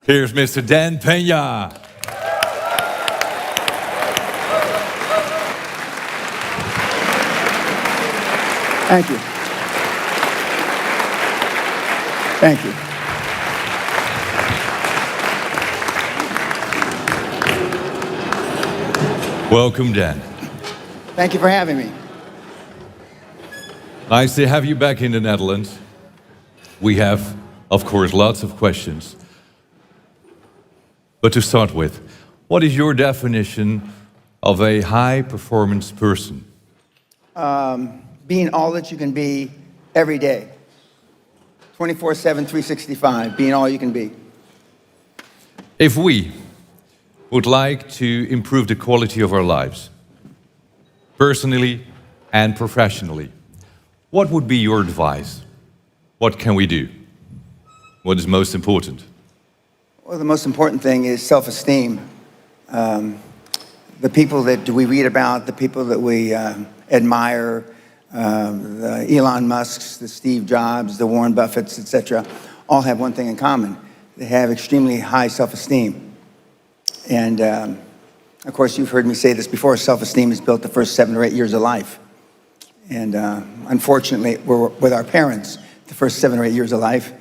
Here's Mr. Dan PENA. Thank you. Thank you. Welcome, Dan. Thank you for having me. Nice to have you back in the Netherlands. We have, of course, lots of questions. But to start with, what is your definition of a high-performance person? Being all that you can be every day. 24/7, 365, being all you can be. If we would like to improve the quality of our lives, personally and professionally, what would be your advice? What can we do? What is most important? Well, the most important thing is self-esteem. The people that we read about, the people that we admire, the Elon Musks, the Steve Jobs, the Warren Buffetts, etc., all have one thing in common. They have extremely high self-esteem. And of course, you've heard me say this before, self-esteem is built the first 7 or 8 years of life. And unfortunately, we're with our parents the first 7 or 8 years of life.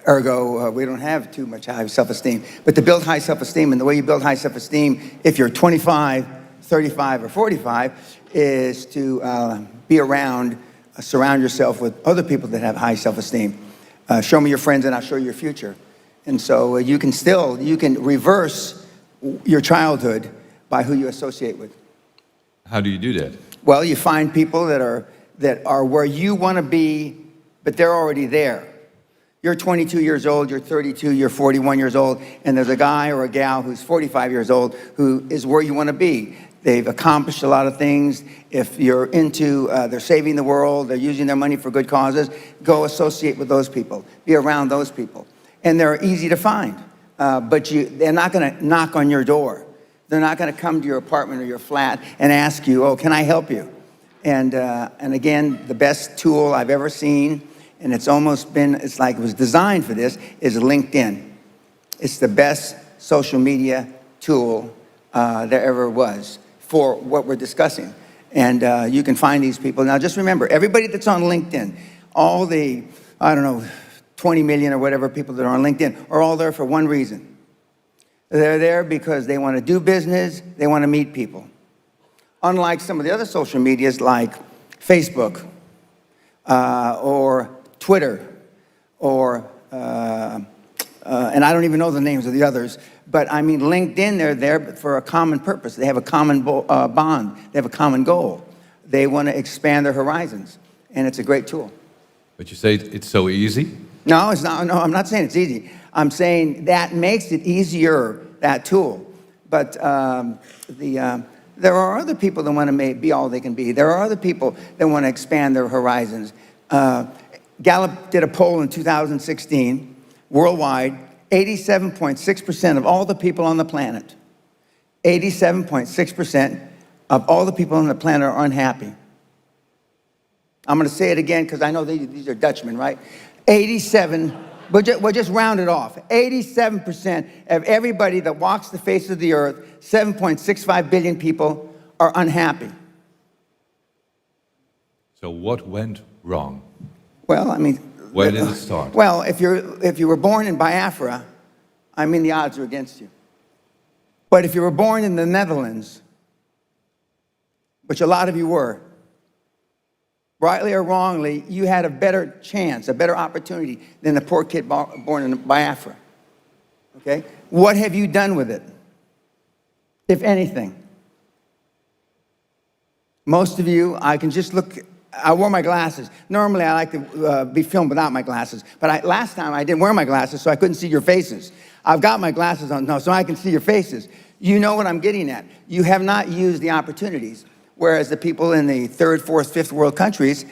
Ergo, we don't have too much high self-esteem. But to build high self-esteem, and the way you build high self-esteem, if you're 25, 35, or 45, is to be around, surround yourself with other people that have high self-esteem. Show me your friends and I'll show you your future. And so you can reverse your childhood by who you associate with. How do you do that? Well, you find people that are where you want to be, but they're already there. You're 22 years old, you're 32, you're 41 years old, and there's a guy or a gal who's 45 years old who is where you want to be. They've accomplished a lot of things. If you're into, they're saving the world, they're using their money for good causes, go associate with those people. Be around those people. And they're easy to find, but they're not going to knock on your door. They're not going to come to your apartment or your flat and ask you, oh, can I help you? And again, the best tool I've ever seen, and it's like it was designed for this, is LinkedIn. It's the best social media tool there ever was for what we're discussing. And you can find these people. Now, just remember, everybody that's on LinkedIn, all the, 20 million or whatever people that are on LinkedIn are all there for one reason. They're there because they want to do business, they want to meet people. Unlike some of the other social medias like Facebook or Twitter or, and I don't even know the names of the others, but I mean LinkedIn, they're there for a common purpose. They have a common bond. They have a common goal. They want to expand their horizons, and it's a great tool. But you say it's so easy? No, it's not. No, I'm not saying it's easy. I'm saying that makes it easier, that tool. But there are other people that want to be all they can be. There are other people that want to expand their horizons. Gallup did a poll in 2016, worldwide, 87.6% of all the people on the planet, 87.6% of all the people on the planet are unhappy. I'm going to say it again because I know these are Dutchmen, right? 87, we'll just round it off. 87% of everybody that walks the face of the earth, 7.65 billion people, are unhappy. So what went wrong? Well, I mean... Where did it start? Well, if you were born in Biafra, I mean, the odds are against you. But if you were born in the Netherlands, which a lot of you were, rightly or wrongly, you had a better chance, a better opportunity than the poor kid born in Biafra, okay? What have you done with it, if anything? Most of you, I can just look, I wore my glasses. Normally, I like to be filmed without my glasses, but last time I didn't wear my glasses, so I couldn't see your faces. I've got my glasses on now, so I can see your faces. You know what I'm getting at. You have not used the opportunities. Whereas the people in the third, fourth, fifth world countries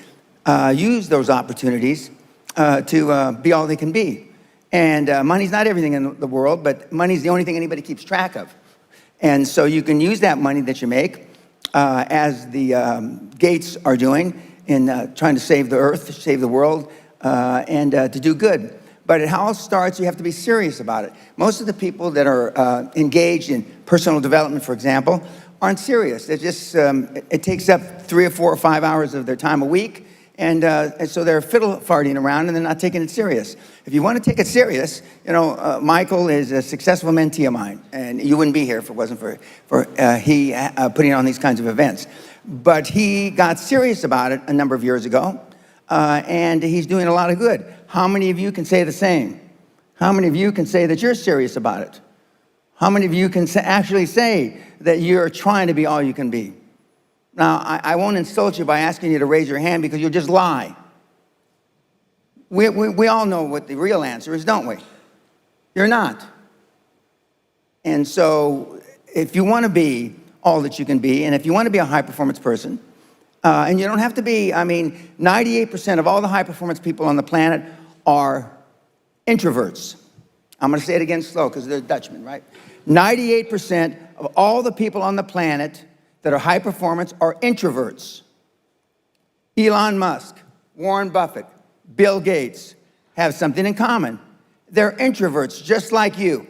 use those opportunities to be all they can be. And money's not everything in the world, but money's the only thing anybody keeps track of. And so you can use that money that you make, as the Gates are doing, in trying to save the earth, save the world, and to do good. But it all starts, you have to be serious about it. Most of the people that are engaged in personal development, for example, aren't serious. They're just, it takes up 3 or 4 or 5 hours of their time a week, and so they're fiddle farting around and they're not taking it serious. If you want to take it serious, you know, Michael is a successful mentee of mine, and you wouldn't be here if it wasn't for he putting on these kinds of events. But he got serious about it a number of years ago, and he's doing a lot of good. How many of you can say the same? How many of you can say that you're serious about it? How many of you can actually say that you're trying to be all you can be? Now, I won't insult you by asking you to raise your hand because you'll just lie. We all know what the real answer is, don't we? You're not. And so if you want to be all that you can be, and if you want to be a high-performance person, and you don't have to be, I mean, 98% of all the high-performance people on the planet are introverts. I'm going to say it again slow because they're Dutchmen, right? 98% of all the people on the planet that are high-performance are introverts. Elon Musk, Warren Buffett, Bill Gates have something in common. They're introverts, just like you.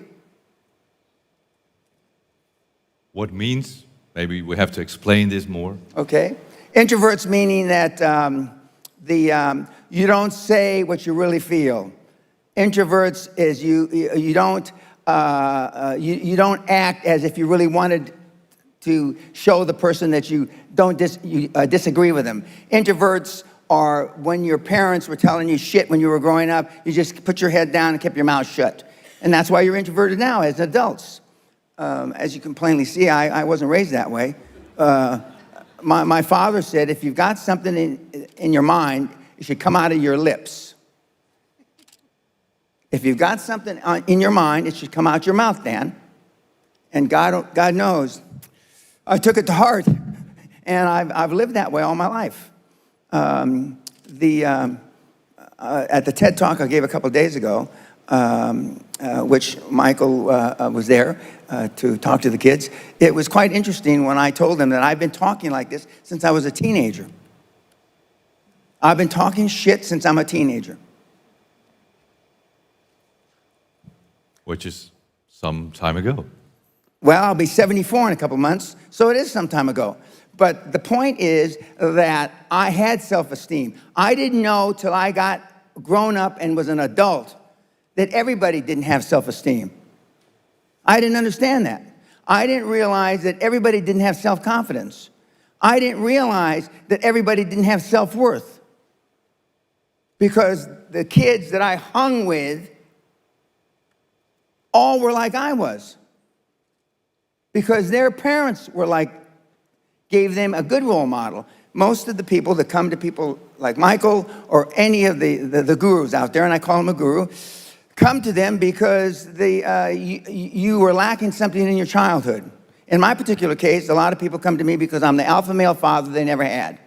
What means? Maybe we have to explain this more. Okay. Introverts meaning that you don't say what you really feel. Introverts is you don't act as if you really wanted to show the person that you don't disagree with them. Introverts are when your parents were telling you shit when you were growing up, you just put your head down and kept your mouth shut. And that's why you're introverted now as adults. As you can plainly see, I wasn't raised that way. My father said, if you've got something in your mind, it should come out of your lips. If you've got something in your mind, it should come out your mouth, Dan. And God knows, I took it to heart, and I've lived that way all my life. At the TED Talk I gave a couple of days ago, which Michael was there to talk to the kids, it was quite interesting when I told them that I've been talking like this since I was a teenager. I've been talking shit since I'm a teenager. Which is some time ago. Well, I'll be 74 in a couple months, so it is some time ago. But the point is that I had self-esteem. I didn't know till I got grown up and was an adult that everybody didn't have self-esteem. I didn't understand that. I didn't realize that everybody didn't have self-confidence. I didn't realize that everybody didn't have self-worth. Because the kids that I hung with all were like I was. Because their parents were like, gave them a good role model. Most of the people that come to people like Michael or any of the gurus out there, and I call him a guru, come to them because you were lacking something in your childhood. In my particular case, a lot of people come to me because I'm the alpha male father they never had.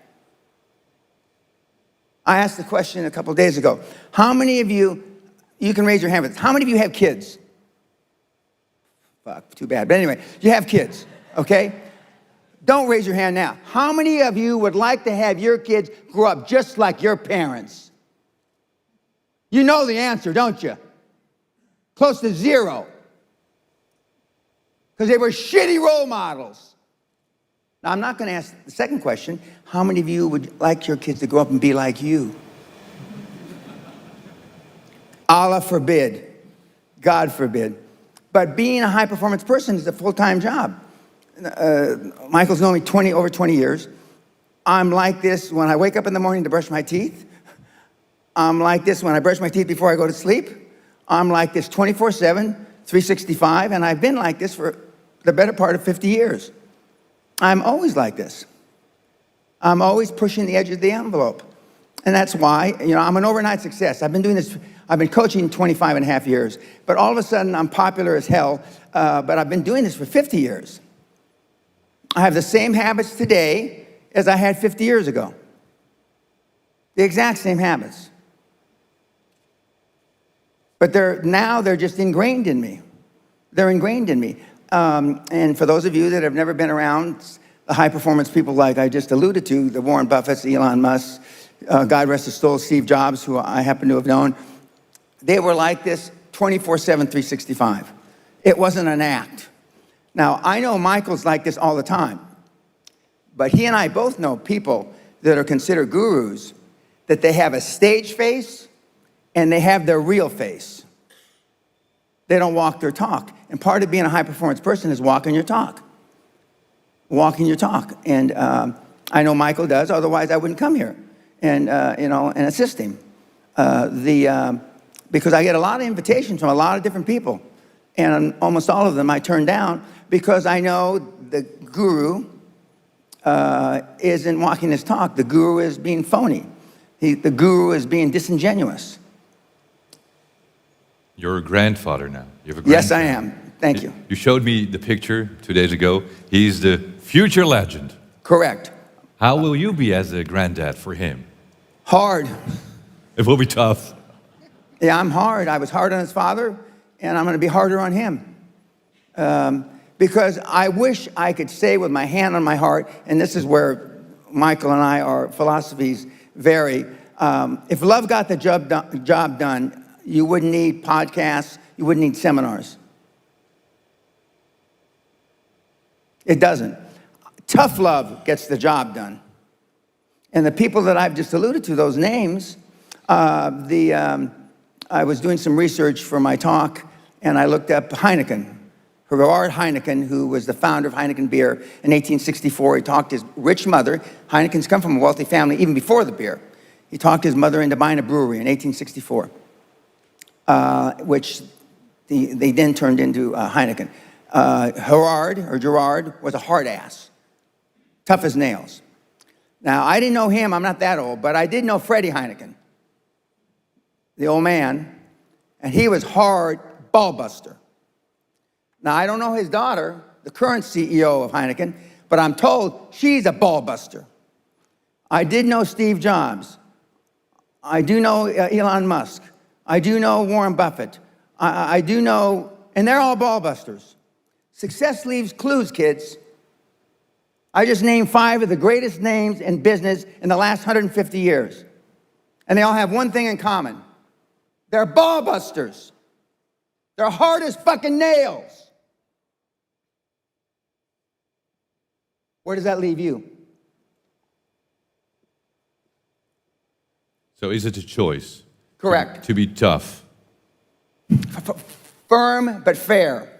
I asked the question a couple of days ago, how many of you can raise your hand, but how many of you have kids? Fuck, too bad. But anyway, you have kids, okay? Don't raise your hand now. How many of you would like to have your kids grow up just like your parents? You know the answer, don't you? Close to zero. Because they were shitty role models. Now, I'm not going to ask the second question. How many of you would like your kids to grow up and be like you? Allah forbid. God forbid. But being a high-performance person is a full-time job. Michael's known me over 20 years. I'm like this when I wake up in the morning to brush my teeth. I'm like this when I brush my teeth before I go to sleep. I'm like this 24/7, 365, and I've been like this for the better part of 50 years. I'm always like this. I'm always pushing the edge of the envelope. And that's why, I'm an overnight success. I've been doing this, I've been coaching 25 and a half years, but all of a sudden I'm popular as hell, but I've been doing this for 50 years. I have the same habits today as I had 50 years ago. The exact same habits. But they're just ingrained in me. They're ingrained in me. And for those of you that have never been around the high-performance people like I just alluded to, the Warren Buffetts, Elon Musk, God rest his soul, Steve Jobs, who I happen to have known, They were like this 24/7, 365. It wasn't an act. Now, I know Michael's like this all the time, but he and I both know people that are considered gurus, that they have a stage face and they have their real face. They don't walk their talk. And part of being a high-performance person is walking your talk. Walking your talk. And I know Michael does, otherwise I wouldn't come here and, and assist him. Because I get a lot of invitations from a lot of different people. And almost all of them I turn down because I know the guru isn't walking his talk. The guru is being phony. The guru is being disingenuous. You're a grandfather now. You have a Yes, I grandson. am. Thank you. You showed me the picture 2 days ago. He's the future legend. Correct. How will you be as a granddad for him? Hard. It will be tough. Yeah, I'm hard. I was hard on his father, and I'm going to be harder on him. Because I wish I could say with my hand on my heart, and this is where Michael and I, our philosophies vary. If love got the job done, you wouldn't need podcasts, you wouldn't need seminars. It doesn't. Tough love gets the job done. And the people that I've just alluded to, those names, I was doing some research for my talk, and I looked up Heineken. Gerard Heineken, who was the founder of Heineken beer in 1864. He talked his rich mother. Heineken's come from a wealthy family even before the beer. He talked his mother into buying a brewery in 1864, which they then turned into Heineken. Gerard was a hard ass, tough as nails. Now, I didn't know him. I'm not that old, but I did know Freddie Heineken, the old man, and he was hard ball buster. Now, I don't know his daughter, the current CEO of Heineken, but I'm told she's a ball buster. I did know Steve Jobs. I do know Elon Musk. I do know Warren Buffett. I do know, and they're all ball busters. Success leaves clues, kids. I just named 5 of the greatest names in business in the last 150 years. And they all have one thing in common. They're ball busters. They're hard as fucking nails. Where does that leave you? So is it a choice? Correct. To be tough. Firm but fair.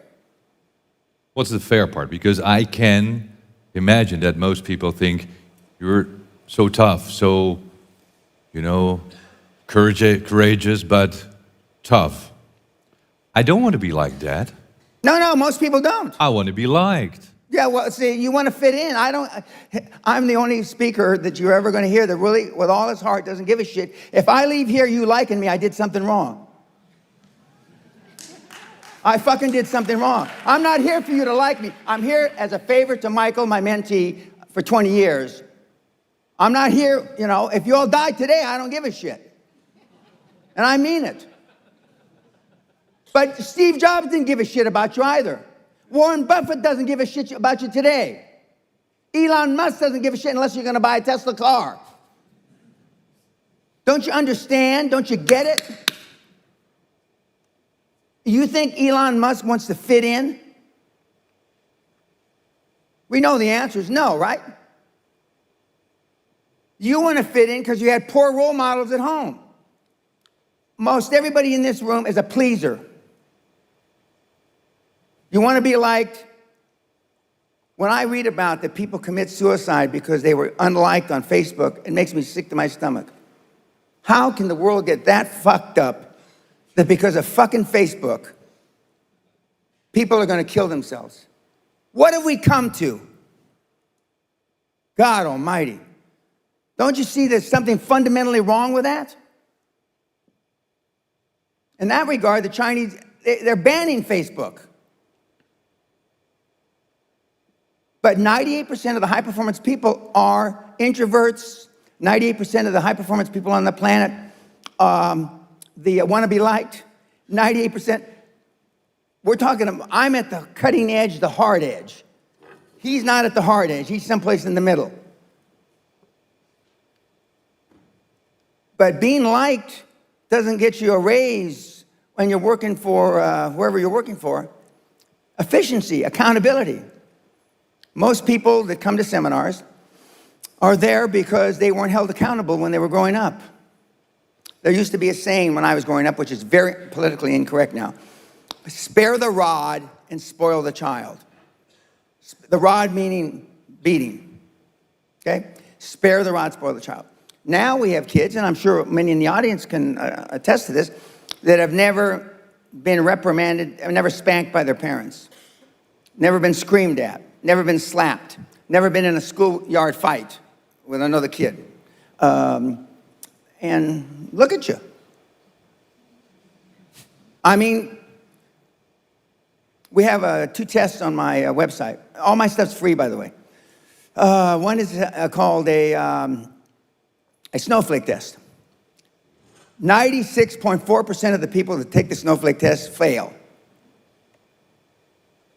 What's the fair part? Because I can imagine that most people think you're so tough, so, courageous, but tough. I don't want to be like that. No, most people don't. I want to be liked. Yeah, well, see, you want to fit in. I'm the only speaker that you're ever going to hear that really, with all his heart, doesn't give a shit. If I leave here you liking me, I did something wrong. I fucking did something wrong. I'm not here for you to like me. I'm here as a favor to Michael, my mentee, for 20 years. I'm not here, if you all die today, I don't give a shit. And I mean it. But Steve Jobs didn't give a shit about you either. Warren Buffett doesn't give a shit about you today. Elon Musk doesn't give a shit unless you're going to buy a Tesla car. Don't you understand? Don't you get it? You think Elon Musk wants to fit in? We know the answer is no, right? You want to fit in because you had poor role models at home. Most everybody in this room is a pleaser. You want to be liked. When I read about that people commit suicide because they were unliked on Facebook, it makes me sick to my stomach. How can the world get that fucked up that because of fucking Facebook, people are going to kill themselves? What have we come to? God almighty. Don't you see there's something fundamentally wrong with that? In that regard, the Chinese, they're banning Facebook. But 98% of the high-performance people are introverts. 98% of the high-performance people on the planet want to be liked. 98%. We're talking, I'm at the cutting edge, the hard edge. He's not at the hard edge. He's someplace in the middle. But being liked doesn't get you a raise when you're working for wherever you're working for. Efficiency, accountability. Most people that come to seminars are there because they weren't held accountable when they were growing up. There used to be a saying when I was growing up, which is very politically incorrect now: spare the rod and spoil the child. The rod meaning beating, okay? Spare the rod, spoil the child. Now we have kids, and I'm sure many in the audience can attest to this, that have never been reprimanded, never spanked by their parents, never been screamed at, never been slapped, never been in a schoolyard fight with another kid. And look at you. I mean, we have 2 tests on my website. All my stuff's free, by the way. One is called a snowflake test. 96.4% of the people that take the snowflake test fail.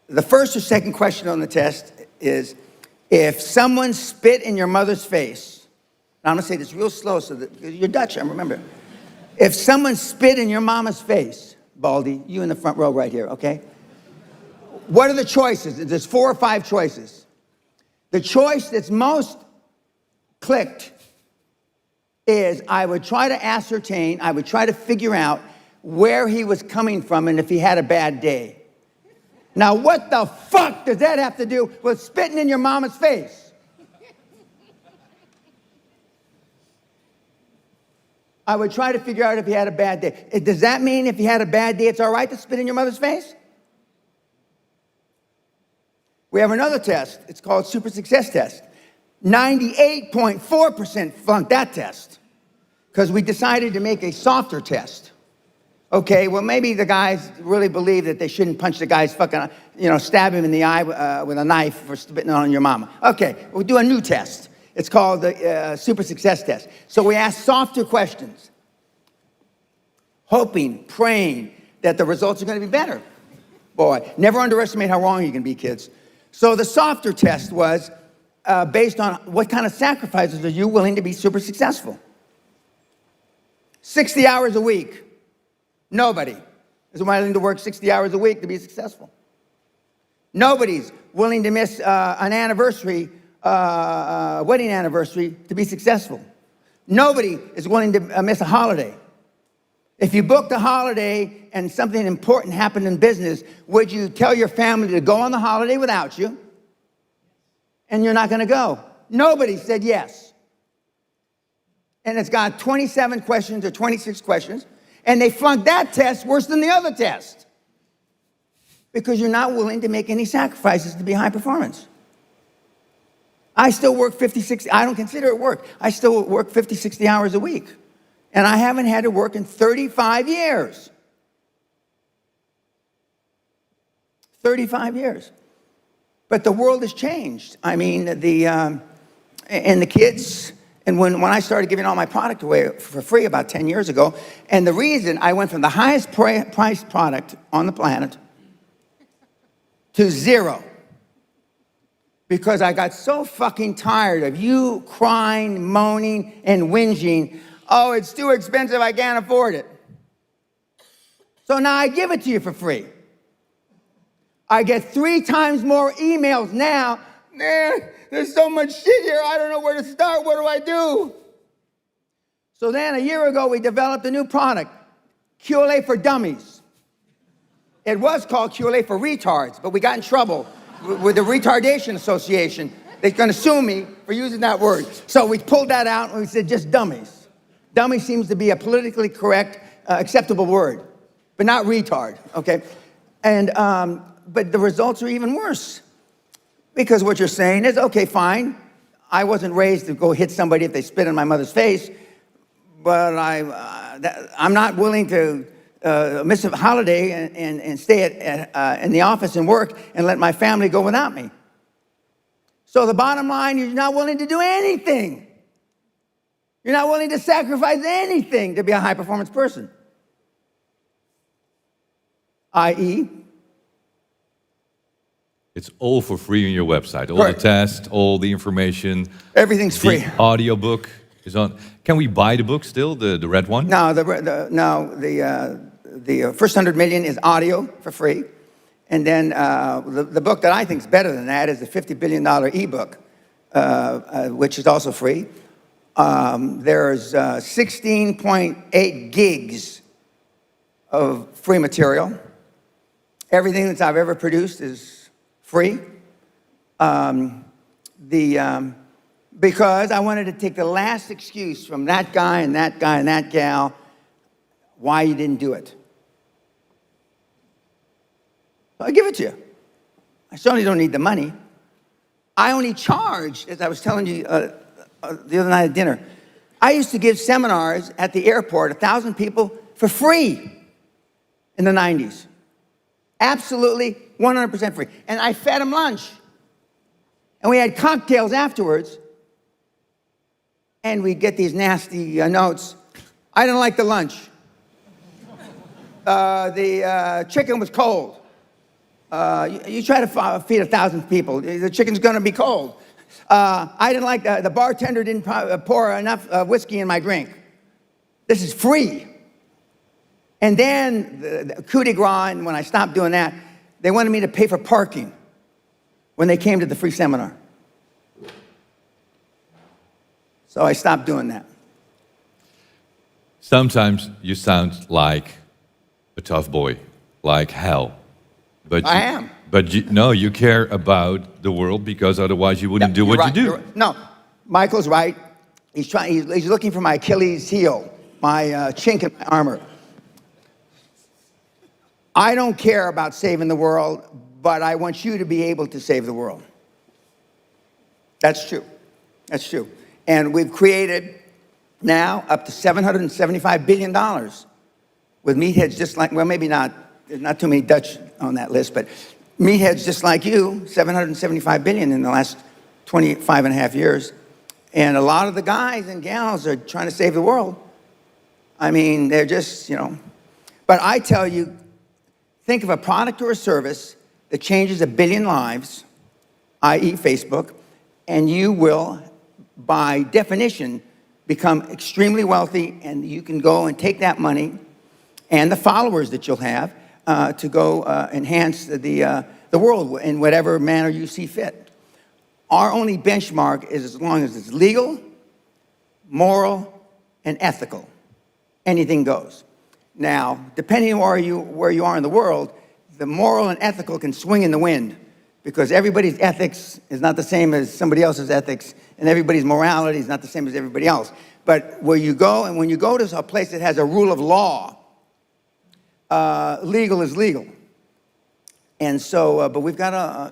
The first or second question on the test is, if someone spit in your mother's face, now I'm gonna say this real slow so that you're Dutch, I remember. If someone spit in your mama's face, Baldy, you in the front row right here, okay? What are the choices? There's 4 or 5 choices. The choice that's most clicked is I would try to ascertain, I would try to figure out where he was coming from and if he had a bad day. Now, what the fuck does that have to do with spitting in your mama's face? I would try to figure out if he had a bad day. Does that mean if he had a bad day, it's all right to spit in your mother's face? We have another test. It's called Super Success Test. 98.4% flunked that test because we decided to make a softer test. Okay, well, maybe the guys really believe that they shouldn't punch the guy's fucking, stab him in the eye with a knife for spitting on your mama. Okay, we'll do a new test. It's called the Super Success Test. So we ask softer questions, hoping, praying that the results are going to be better. Boy, never underestimate how wrong you can be, kids. So the softer test was based on what kind of sacrifices are you willing to be super successful? 60 hours a week. Nobody is willing to work 60 hours a week to be successful. Nobody's willing to miss an anniversary, wedding anniversary to be successful. Nobody is willing to miss a holiday. If you booked a holiday and something important happened in business, would you tell your family to go on the holiday without you? And you're not going to go. Nobody said yes. And it's got 27 questions or 26 questions, and they flunked that test worse than the other test because you're not willing to make any sacrifices to be high performance. I still work 50, 60, I don't consider it work. I still work 50, 60 hours a week. And I haven't had to work in 35 years. 35 years. But the world has changed. I mean, and the kids, and when I started giving all my product away for free about 10 years ago, and the reason I went from the highest priced product on the planet to 0, because I got so fucking tired of you crying, moaning, and whinging. Oh, it's too expensive, I can't afford it. So now I give it to you for free. I get 3 times more emails now. Man, there's so much shit here, I don't know where to start, what do I do? So then a year ago, we developed a new product, QLA for Dummies. It was called QLA for Retards, but we got in trouble with the Retardation Association. They're gonna sue me for using that word. So we pulled that out and we said just Dummies. Dummy seems to be a politically correct, acceptable word, but not retard, okay? And, but the results are even worse. Because what you're saying is, okay, fine, I wasn't raised to go hit somebody if they spit in my mother's face, but I'm not willing to miss a holiday and stay in the office and work and let my family go without me. So the bottom line, you're not willing to do anything. You're not willing to sacrifice anything to be a high-performance person. I.e., it's all for free on your website. All Correct. the tests, all the information. Everything's free. The audiobook is on. Can we buy the book still, the red one? No, the first 100 million is audio for free. And then the book that I think is better than that is the $50 billion ebook, which is also free. There's 16.8 gigs of free material. Everything that I've ever produced is free. Because I wanted to take the last excuse from that guy and that guy and that gal why you didn't do it. So I give it to you. I certainly don't need the money. I only charge, as I was telling you the other night at dinner, I used to give seminars at the airport, 1,000 people, for free in the 90s. Absolutely 100% free. And I fed them lunch. And we had cocktails afterwards. And we'd get these nasty notes. I didn't like the lunch. The chicken was cold. You try to feed 1,000 people. The chicken's going to be cold. I didn't like the bartender didn't pour enough whiskey in my drink. This is free. And then the coup de grace, and when I stopped doing that, they wanted me to pay for parking when they came to the free seminar. So I stopped doing that. Sometimes you sound like a tough boy, like hell. But I am. But you care about the world because otherwise you wouldn't do what you do. No, Michael's right. He's looking for my Achilles heel, my chink in my armor. I don't care about saving the world, but I want you to be able to save the world. That's true. That's true. And we've created now up to $775 billion with meatheads just like, well, maybe not, there's not too many Dutch on that list, but meatheads just like you, 775 billion in the last 25 and a half years. And a lot of the guys and gals are trying to save the world. I mean, they're just, But I tell you, think of a product or a service that changes 1 billion lives, i.e. Facebook, and you will, by definition, become extremely wealthy, and you can go and take that money and the followers that you'll have to go enhance the world in whatever manner you see fit. Our only benchmark is as long as it's legal, moral, and ethical. Anything goes. Now, depending on where you are in the world, the moral and ethical can swing in the wind because everybody's ethics is not the same as somebody else's ethics, and everybody's morality is not the same as everybody else. But where you go, and when you go to a place that has a rule of law, legal is legal. And so, but we've got a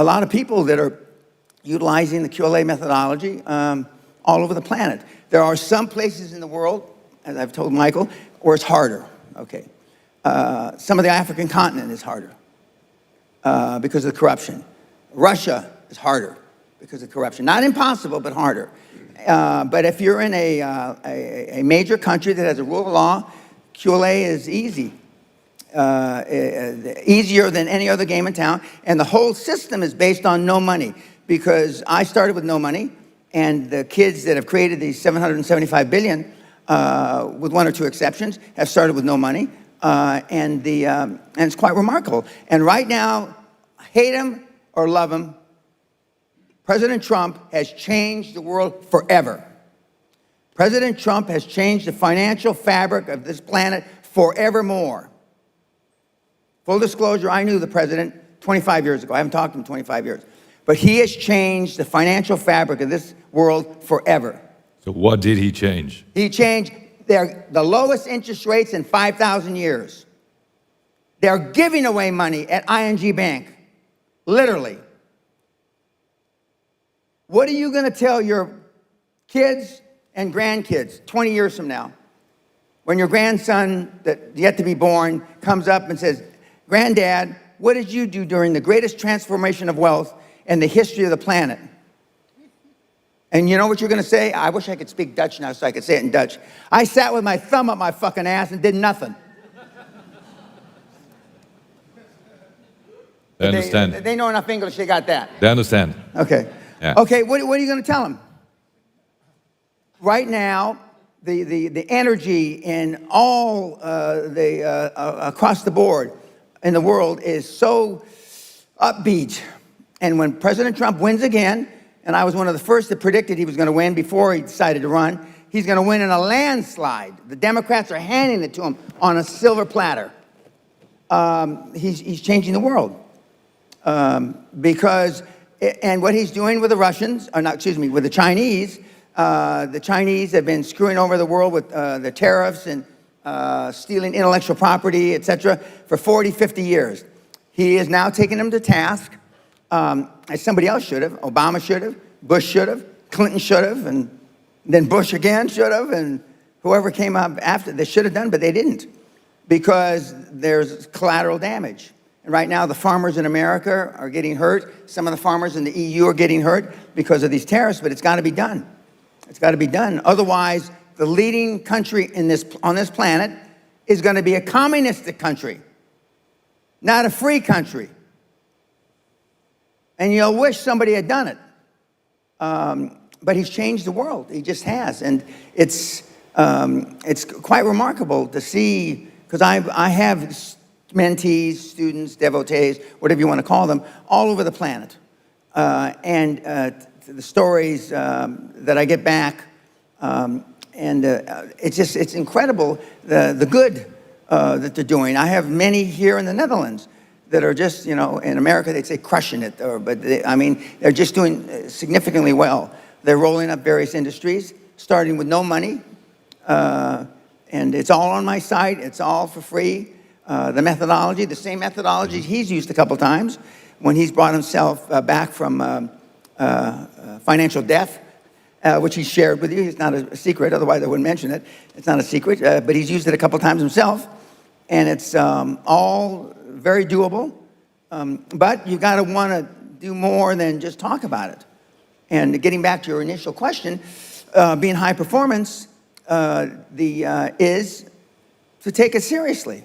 lot of people that are utilizing the QLA methodology all over the planet. There are some places in the world, as I've told Michael, where it's harder. Okay, some of the African continent is harder because of the corruption. Russia is harder because of corruption. Not impossible, but harder. But if you're in a major country that has a rule of law, QLA is easy. Easier than any other game in town. And the whole system is based on no money because I started with no money, and the kids that have created these 775 billion, with one or two exceptions, have started with no money. And it's quite remarkable. And right now, hate him or love him, President Trump has changed the world forever. President Trump has changed the financial fabric of this planet forevermore. Full disclosure, I knew the president 25 years ago. I haven't talked to him in 25 years. But he has changed the financial fabric of this world forever. So what did he change? He changed the lowest interest rates in 5,000 years. They're giving away money at ING Bank, literally. What are you going to tell your kids and grandkids 20 years from now when your grandson that's yet to be born comes up and says, "Granddad, what did you do during the greatest transformation of wealth in the history of the planet?" And you know what you're going to say? I wish I could speak Dutch now so I could say it in Dutch. "I sat with my thumb up my fucking ass and did nothing." They understand. They know enough English, they got that. They understand. Okay. Yeah. Okay, what are you going to tell them? Right now, the energy in all across the board in the world is so upbeat. And when President Trump wins again, and I was one of the first that predicted he was going to win before he decided to run, he's going to win in a landslide. The Democrats are handing it to him on a silver platter. He's changing the world. Because, and what he's doing with the Russians, or not, excuse me, with the Chinese have been screwing over the world with the tariffs and stealing intellectual property, et cetera, for 40, 50 years. He is now taking them to task, as somebody else should have. Obama should have, Bush should have, Clinton should have, and then Bush again should have, and whoever came up after, they should have done, but they didn't, because there's collateral damage. And right now, the farmers in America are getting hurt. Some of the farmers in the EU are getting hurt because of these tariffs, but it's got to be done. It's got to be done. Otherwise, the leading country on this planet is going to be a communistic country, not a free country. And you'll wish somebody had done it. But he's changed the world. He just has. And it's quite remarkable to see, because I have mentees, students, devotees, whatever you want to call them, all over the planet. The stories that I get back, it's incredible the good that they're doing. I have many here in the Netherlands that are just, in America they'd say crushing it, but they're just doing significantly well. They're rolling up various industries, starting with no money, and it's all on my site. It's all for free. The methodology, the same methodology he's used a couple times when he's brought himself back from financial death, which he shared with you. It's not a secret, otherwise I wouldn't mention it. It's not a secret, but he's used it a couple times himself, and it's all very doable, but you got to want to do more than just talk about it. And getting back to your initial question, being high performance is to take it seriously.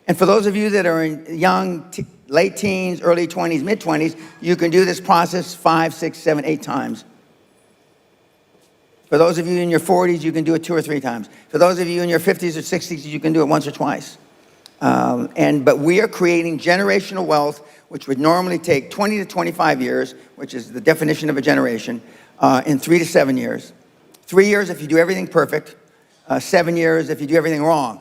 And for those of you that are in young, late teens, early 20s, mid-20s, you can do this process 5, 6, 7, 8 times. For those of you in your 40s, you can do it 2 or 3 times. For those of you in your 50s or 60s, you can do it once or twice. But we are creating generational wealth, which would normally take 20 to 25 years, which is the definition of a generation, in 3 to 7 years. 3 years if you do everything perfect, 7 years if you do everything wrong.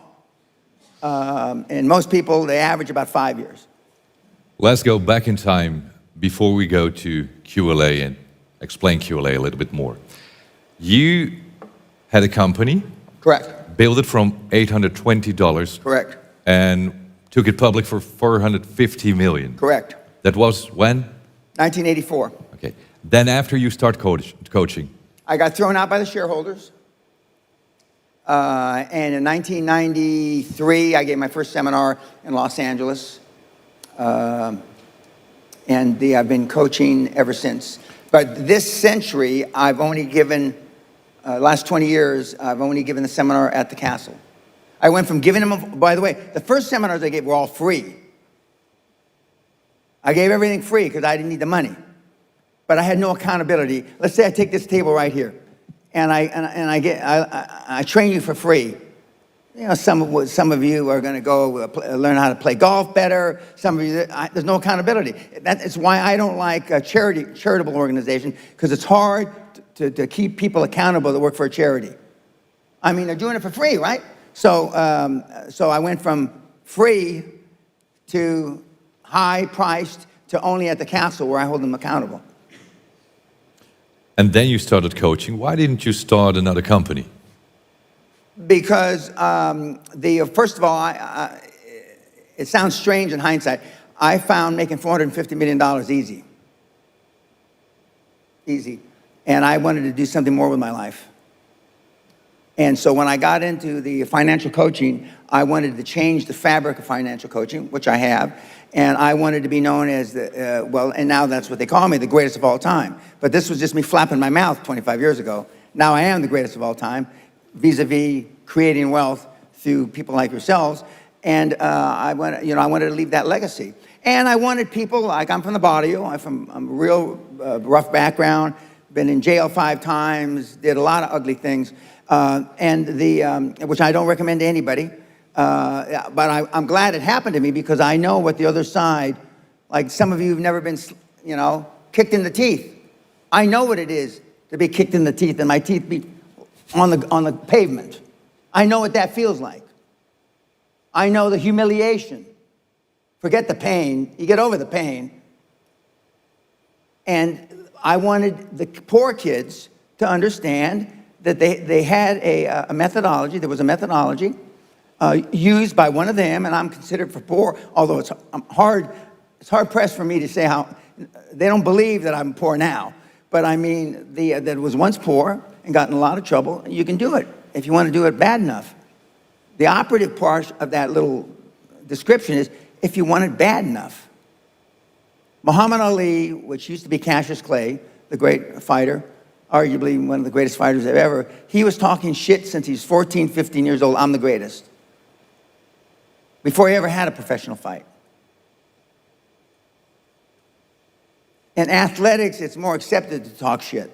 And most people, they average about 5 years. Let's go back in time before we go to QLA and explain QLA a little bit more. You had a company. Correct. Built it from $820. Correct. And took it public for $450 million. Correct. That was when? 1984. Okay. Then after you start coaching? I got thrown out by the shareholders. And in 1993, I gave my first seminar in Los Angeles. And I've been coaching ever since. But this century, I've only given, last 20 years, I've only given the seminar at the castle. I went from giving them, by the way, the first seminars I gave were all free. I gave everything free because I didn't need the money. But I had no accountability. Let's say I take this table right here, and I train you for free. Some of you are going to go learn how to play golf better. Some of you, there's no accountability. That's why I don't like a charitable organization, because it's hard to keep people accountable that work for a charity. They're doing it for free, right? So I went from free to high-priced to only at the castle, where I hold them accountable. And then you started coaching. Why didn't you start another company? Because first of all, it sounds strange in hindsight. I found making $450 million easy. Easy. And I wanted to do something more with my life. And so when I got into the financial coaching, I wanted to change the fabric of financial coaching, which I have. And I wanted to be known as and now that's what they call me, the greatest of all time. But this was just me flapping my mouth 25 years ago. Now I am the greatest of all time, vis-a-vis creating wealth through people like yourselves. And I wanted to leave that legacy. And I wanted people, like I'm from the barrio, I'm a real rough background, been in jail 5 times, did a lot of ugly things, which I don't recommend to anybody. But I'm glad it happened to me because I know what the other side, like some of you have never been, kicked in the teeth. I know what it is to be kicked in the teeth and my teeth be on the pavement. I know what that feels like. I know the humiliation. Forget the pain. You get over the pain. And I wanted the poor kids to understand that they had a methodology. There was a methodology used by one of them, and I'm considered for poor, although it's hard pressed for me to say how they don't believe that I'm poor now. But I mean, that was once poor and got in a lot of trouble. You can do it if you want to do it bad enough. The operative part of that little description is if you want it bad enough. Muhammad Ali, which used to be Cassius Clay, the great fighter, arguably one of the greatest fighters ever, he was talking shit since he was 14, 15 years old, I'm the greatest, before he ever had a professional fight. In athletics, it's more accepted to talk shit.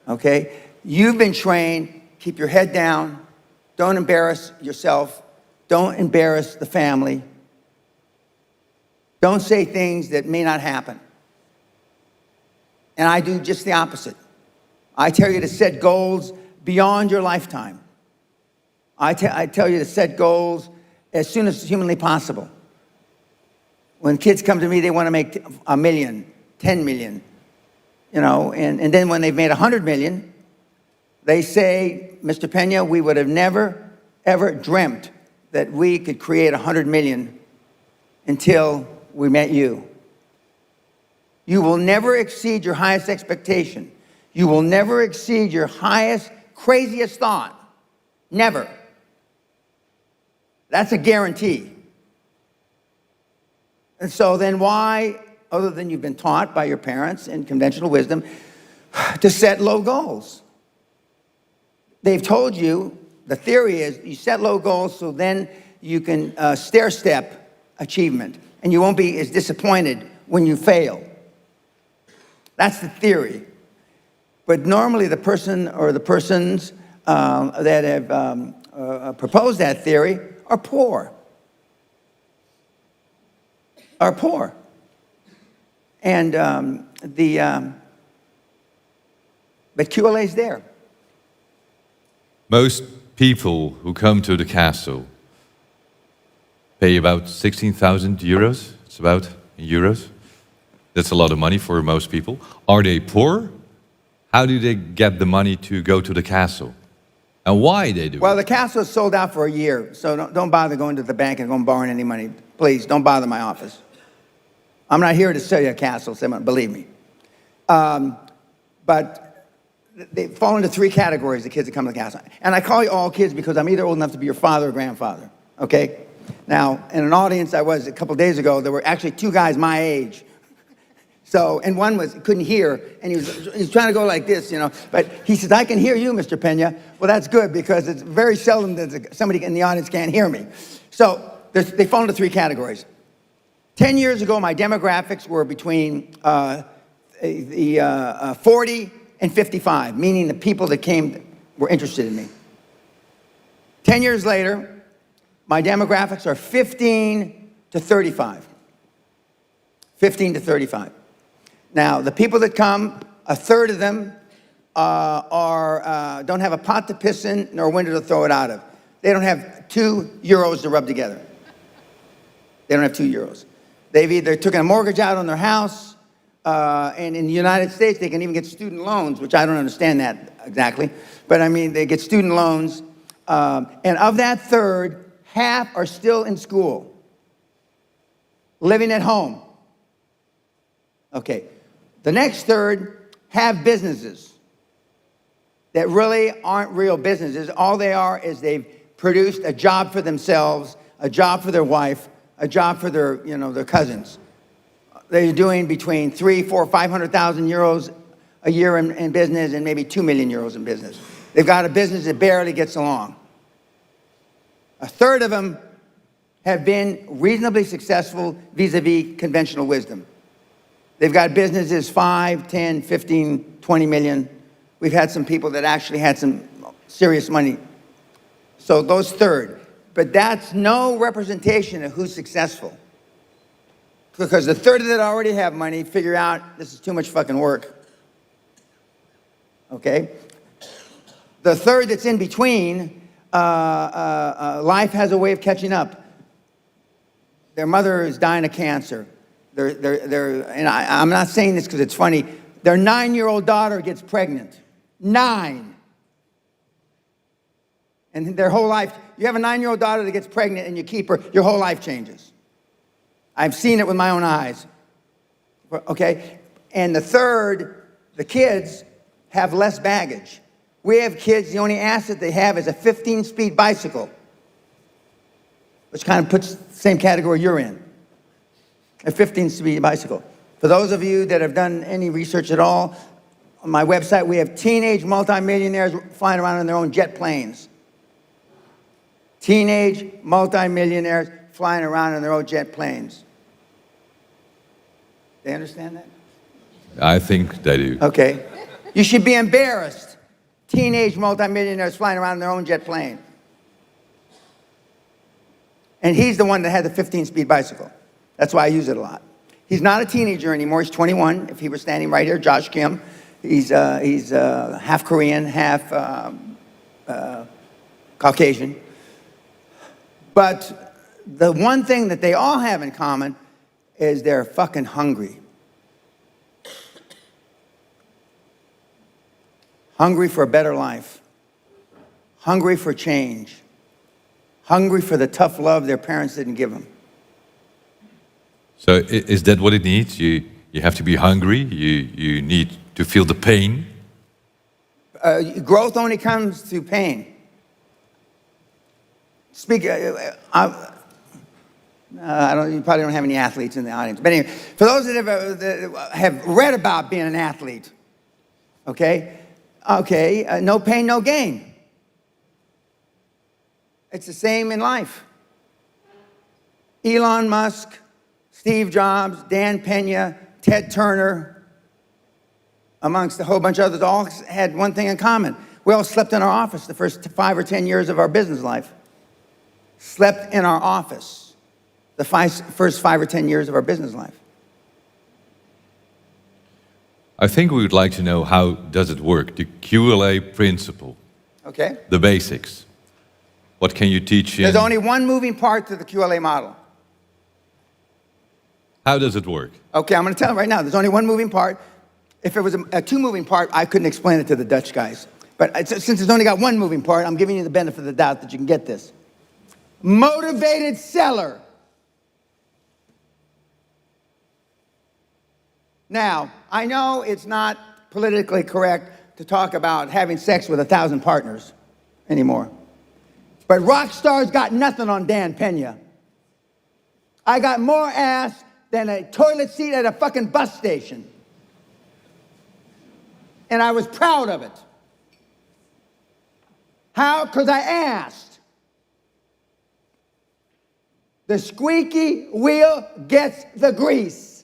Okay? You've been trained, keep your head down, don't embarrass yourself, don't embarrass the family, don't say things that may not happen. And I do just the opposite. I tell you to set goals beyond your lifetime. I tell you to set goals as soon as humanly possible. When kids come to me, they want to make 1 million, 10 million, and then when they've made 100 million, they say, Mr. Pena, we would have never, ever dreamt that we could create 100 million until we met you. You will never exceed your highest expectation. You will never exceed your highest, craziest thought. Never. That's a guarantee. And so then why, other than you've been taught by your parents in conventional wisdom, to set low goals? They've told you, the theory is you set low goals so then you can stair-step achievement and you won't be as disappointed when you fail. That's the theory. But normally the person or the persons that have proposed that theory are poor. And but QLA's there. Most people who come to the castle pay about 16,000 euros. It's about in euros. That's a lot of money for most people. Are they poor? How do they get the money to go to the castle? And why they do Well, it? the castle is sold out for a year, so don't bother going to the bank and going borrowing any money. Please, don't bother my office. I'm not here to sell you a castle, believe me. But they fall into 3 categories, the kids that come to the castle. And I call you all kids because I'm either old enough to be your father or grandfather, okay? Now, in an audience I was a couple days ago, there were actually 2 guys my age. So, and one couldn't hear, and he was trying to go like this, But he says, I can hear you, Mr. Pena. Well, that's good because it's very seldom that somebody in the audience can't hear me. So they fall into 3 categories. 10 years ago, my demographics were between 40 and 55, meaning the people that came were interested in me. 10 years later, my demographics are 15 to 35. 15 to 35. Now, the people that come, a third of them don't have a pot to piss in nor a window to throw it out of. They don't have 2 euros to rub together. They don't have 2 euros. They've either taken a mortgage out on their house, and in the United States, they can even get student loans, which I don't understand that exactly. But I mean, they get student loans. And of that third, half are still in school, living at home. Okay. The next third have businesses that really aren't real businesses. All they are is they've produced a job for themselves, a job for their wife, a job for their, their cousins. They're doing between 300,000, 400,000, 500,000 euros a year in business and maybe 2 million euros in business. They've got a business that barely gets along. A third of them have been reasonably successful vis-a-vis conventional wisdom. They've got businesses 5, 10, 15, 20 million. We've had some people that actually had some serious money. So those third. But that's no representation of who's successful. Because the third that already have money figure out this is too much fucking work. Okay? The third that's in between, life has a way of catching up. Their mother is dying of cancer. And I'm not saying this because it's funny. Their 9-year-old daughter gets pregnant. 9. And their whole life, you have a 9-year-old daughter that gets pregnant and you keep her, your whole life changes. I've seen it with my own eyes. Okay? And the third, the kids have less baggage. We have kids, the only asset they have is a 15-speed bicycle, which kind of puts the same category you're in. A 15-speed bicycle. For those of you that have done any research at all, on my website, we have teenage multimillionaires flying around in their own jet planes. Teenage multimillionaires flying around in their own jet planes. They understand that? I think they do. Okay. You should be embarrassed. Teenage multimillionaires flying around in their own jet plane. And he's the one that had the 15-speed bicycle. That's why I use it a lot. He's not a teenager anymore. He's 21. If he were standing right here, Josh Kim. He's half Korean, half Caucasian. But the one thing that they all have in common is they're fucking hungry. Hungry for a better life. Hungry for change. Hungry for the tough love their parents didn't give them. So is that what it needs? You have to be hungry. You need to feel the pain. Growth only comes through pain. You probably don't have any athletes in the audience. But anyway, for those that have read about being an athlete, okay, no pain, no gain. It's the same in life. Elon Musk, Steve Jobs, Dan Pena, Ted Turner, amongst a whole bunch of others, all had one thing in common. We all slept in our office the first 5 or 10 years of our business life. Slept in our office the first 5 or 10 years of our business life. I think we would like to know how does it work, the QLA principle, Okay? the basics. What can you teach in? There's only one moving part to the QLA model. How does it work? Okay, I'm going to tell you right now. There's only one moving part. If it was a two-moving part, I couldn't explain it to the Dutch guys. But since it's only got one moving part, I'm giving you the benefit of the doubt that you can get this. Motivated seller. Now, I know it's not politically correct to talk about having sex with 1,000 partners anymore. But rock stars got nothing on Dan Pena. I got more ass than a toilet seat at a fucking bus station. And I was proud of it. How? Because I asked. The squeaky wheel gets the grease.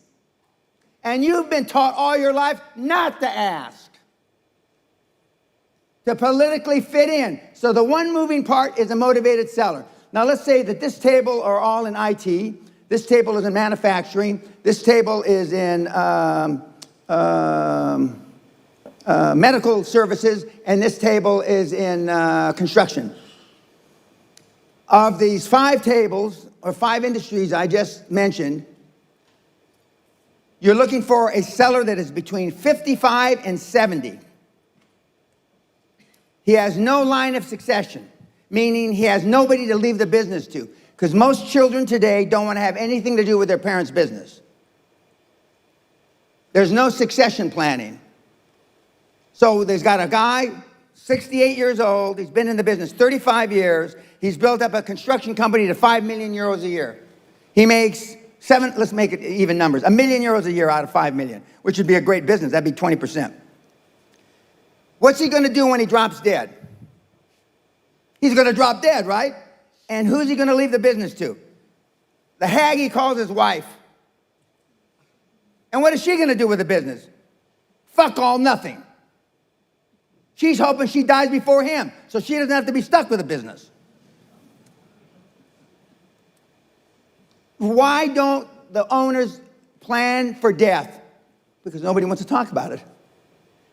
And you've been taught all your life not to ask. To politically fit in. So the one moving part is a motivated seller. Now let's say that this table are all in IT. This table is in manufacturing. This table is in medical services. And this table is in construction. Of these 5 tables, or 5 industries I just mentioned, you're looking for a seller that is between 55 and 70. He has no line of succession, meaning he has nobody to leave the business to. Because most children today don't want to have anything to do with their parents' business. There's no succession planning. So there's got a guy, 68 years old, he's been in the business 35 years, he's built up a construction company to 5 million euros a year. He makes let's make it even numbers, €1 million a year out of 5 million, which would be a great business, that'd be 20%. What's he gonna do when he drops dead? He's gonna drop dead, right? And who's he gonna leave the business to? The hag he calls his wife. And what is she going to do with the business? Fuck all, nothing. She's hoping she dies before him, so she doesn't have to be stuck with the business. Why don't the owners plan for death? Because nobody wants to talk about it.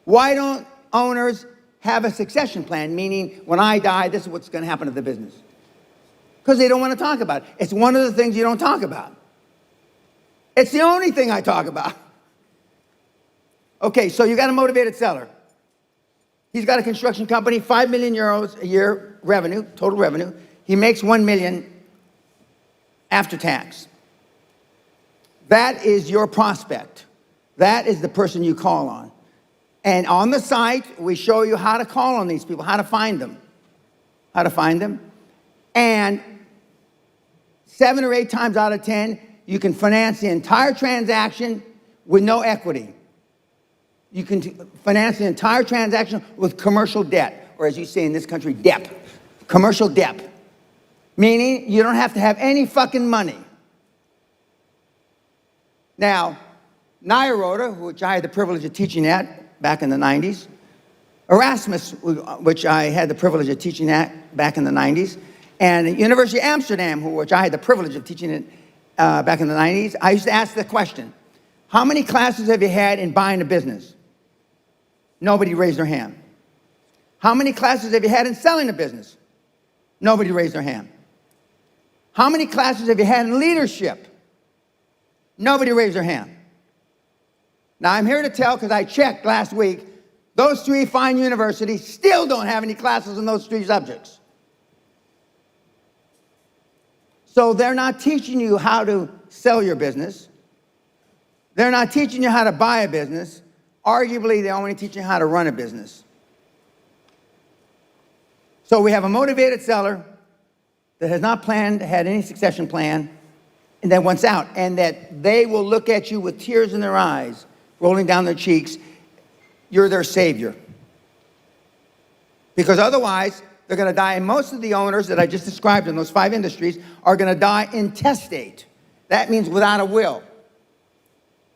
Why don't owners have a succession plan, meaning when I die, this is what's going to happen to the business? Because they don't want to talk about it. It's one of the things you don't talk about. It's the only thing I talk about. Okay, so you got a motivated seller. He's got a construction company, 5 million euros a year revenue, total revenue. He makes 1 million after tax. That is your prospect. That is the person you call on. And on the site, we show you how to call on these people, how to find them. How to find them. And 7 or 8 times out of 10, you can finance the entire transaction with no equity. You can finance the entire transaction with commercial debt, or as you say in this country, debt. Commercial debt. Meaning you don't have to have any fucking money. Now, Nyarota, which I had the privilege of teaching at back in the 90s, Erasmus, which I had the privilege of teaching at back in the 90s, and the University of Amsterdam, which I had the privilege of teaching at back in the 90s, I used to ask the question, how many classes have you had in buying a business? Nobody raised their hand. How many classes have you had in selling a business? Nobody raised their hand. How many classes have you had in leadership? Nobody raised their hand. Now, I'm here to tell, because I checked last week, those 3 fine universities still don't have any classes in those 3 subjects. So they're not teaching you how to sell your business. They're not teaching you how to buy a business. Arguably, they're only teaching you how to run a business. So we have a motivated seller that has not had any succession plan, and that wants out, and that they will look at you with tears in their eyes, rolling down their cheeks. You're their savior. Because otherwise, they're going to die, and most of the owners that I just described in those 5 industries are going to die intestate. That means without a will.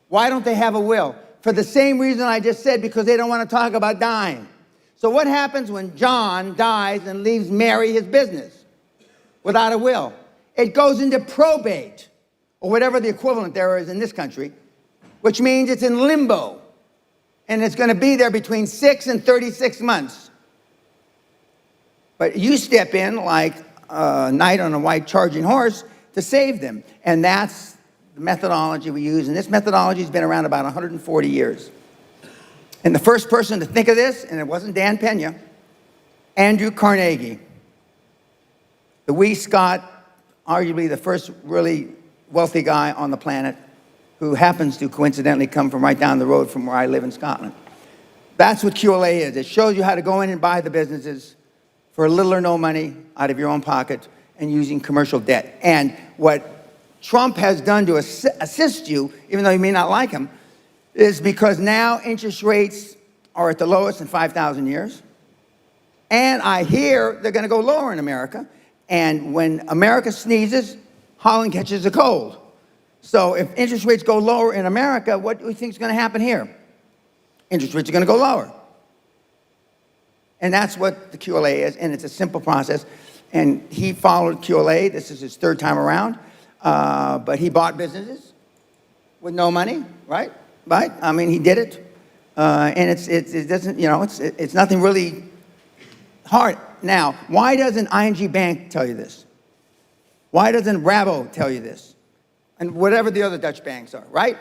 Why don't they have a will? For the same reason I just said, because they don't want to talk about dying. So what happens when John dies and leaves Mary his business without a will? It goes into probate, or whatever the equivalent there is in this country, which means it's in limbo. And it's going to be there between 6 and 36 months. But you step in like a knight on a white charging horse to save them. And that's the methodology we use. And this methodology has been around about 140 years. And the first person to think of this, and it wasn't Dan Pena, Andrew Carnegie, the wee Scot, arguably the first really wealthy guy on the planet, who happens to coincidentally come from right down the road from where I live in Scotland. That's what QLA is. It shows you how to go in and buy the businesses for little or no money out of your own pocket and using commercial debt. And what Trump has done to assist you, even though you may not like him, is because now interest rates are at the lowest in 5,000 years. And I hear they're going to go lower in America. And when America sneezes, Holland catches a cold. So if interest rates go lower in America, what do you think is going to happen here? Interest rates are going to go lower. And that's what the QLA is, and it's a simple process. And he followed QLA. This is his 3rd time around. But he bought businesses with no money, right? Right? I mean, he did it. And it doesn't, you know, it's nothing really hard. Now, why doesn't ING Bank tell you this? Why doesn't Rabo tell you this? And whatever the other Dutch banks are, right?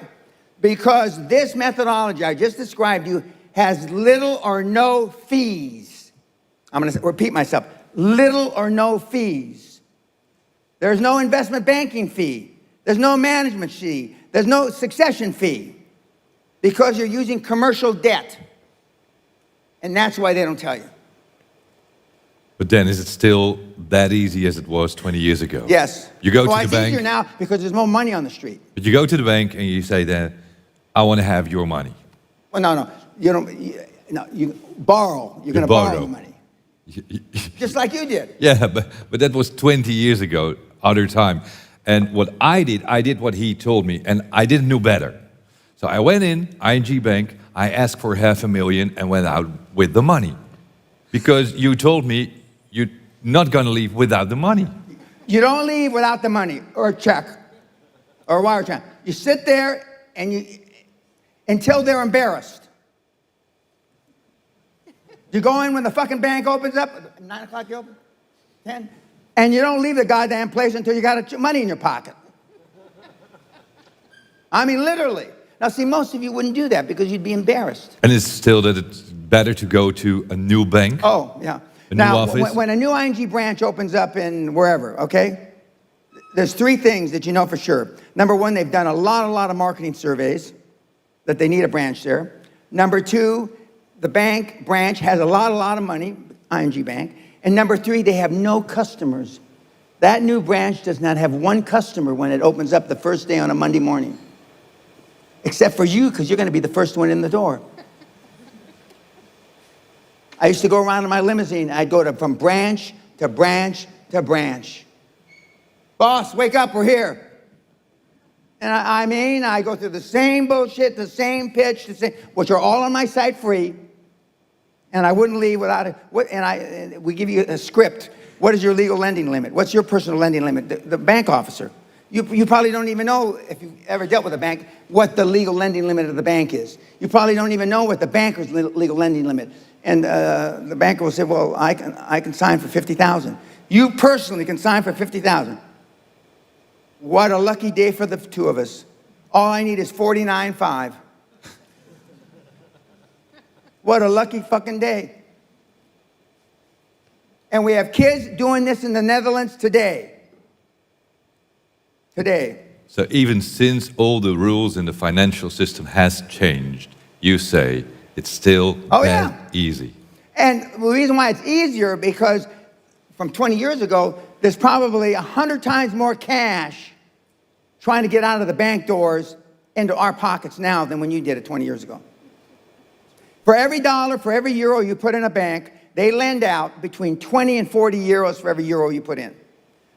Because this methodology I just described to you has little or no fees. I'm going to repeat myself. Little or no fees. There's no investment banking fee. There's no management fee. There's no succession fee. Because you're using commercial debt. And that's why they don't tell you. But then, is it still that easy as it was 20 years ago? Yes. You go to the it's bank. Easier now because there's more money on the street. But you go to the bank and you say that, I want to have your money. Well, no. You don't. You borrow. You're going to borrow the money. Just like you did. Yeah, but that was 20 years ago, other time. And what I did what he told me, and I didn't know better. So I went in, ING Bank, I asked for $500,000 and went out with the money. Because you told me you're not going to leave without the money. You don't leave without the money or a check or a wire transfer. You sit there and until they're embarrassed. You go in when the fucking bank opens up, 9 o'clock you open, 10, and you don't leave the goddamn place until you got money in your pocket. I mean, literally. Now, see, most of you wouldn't do that because you'd be embarrassed. And it's still that it's better to go to a new bank? Oh, yeah. A new office? When a new ING branch opens up in wherever, okay, there's 3 things that you know for sure. Number 1, they've done a lot of marketing surveys that they need a branch there. Number 2, the branch has a lot of money, ING Bank. And number 3, they have no customers. That new branch does not have one customer when it opens up the first day on a Monday morning. Except for you, because you're going to be the first one in the door. I used to go around in my limousine. I'd go from branch to branch to branch. Boss, wake up, we're here. And I go through the same bullshit, the same pitch, which are all on my site free. And I wouldn't leave without it. And we give you a script. What is your legal lending limit? What's your personal lending limit? The bank officer. You probably don't even know, if you've ever dealt with a bank, what the legal lending limit of the bank is. You probably don't even know what the banker's legal lending limit. And the banker will say, well, I can sign for $50,000. You personally can sign for $50,000. What a lucky day for the 2 of us. All I need is $49,500. What a lucky fucking day. And we have kids doing this in the Netherlands today. So even since all the rules in the financial system has changed, you say it's still easy. And the reason why it's easier, because from 20 years ago, there's probably 100 times more cash trying to get out of the bank doors into our pockets now than when you did it 20 years ago. For every dollar, for every euro you put in a bank, they lend out between 20 and 40 euros for every euro you put in,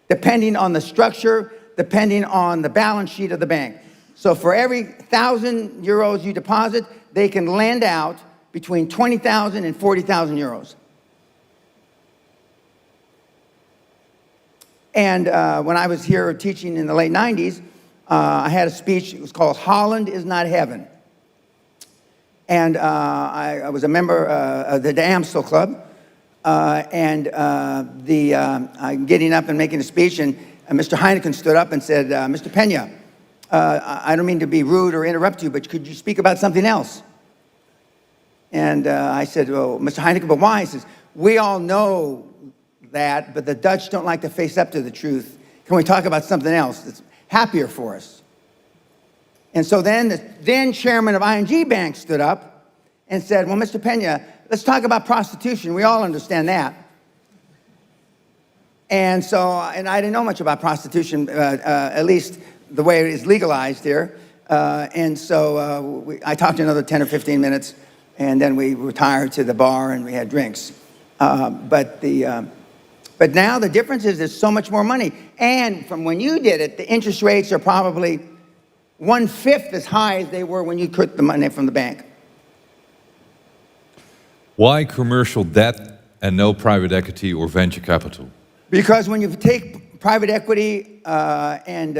depending on the structure, depending on the balance sheet of the bank. So for every 1,000 euros you deposit, they can lend out between 20,000 and 40,000 euros. And when I was here teaching in the late 90s, I had a speech. It was called Holland is Not Heaven. And I was a member of the Amstel Club. I'm getting up and making a speech, and Mr. Heineken stood up and said, Mr. PENA, I don't mean to be rude or interrupt you, but could you speak about something else? And I said, well, Mr. Heineken, but why? He says, we all know that, but the Dutch don't like to face up to the truth. Can we talk about something else that's happier for us? And so then the then chairman of ING Bank stood up and said, well, Mr. PENA, let's talk about prostitution. We all understand that. And so, and I didn't know much about prostitution, at least the way it is legalized here. And so I talked to another 10 or 15 minutes, and then we retired to the bar and we had drinks. But now the difference is there's so much more money. And from when you did it, the interest rates are probably 1/5 as high as they were when you took the money from the bank. Why commercial debt and no private equity or venture capital? Because when you take private equity and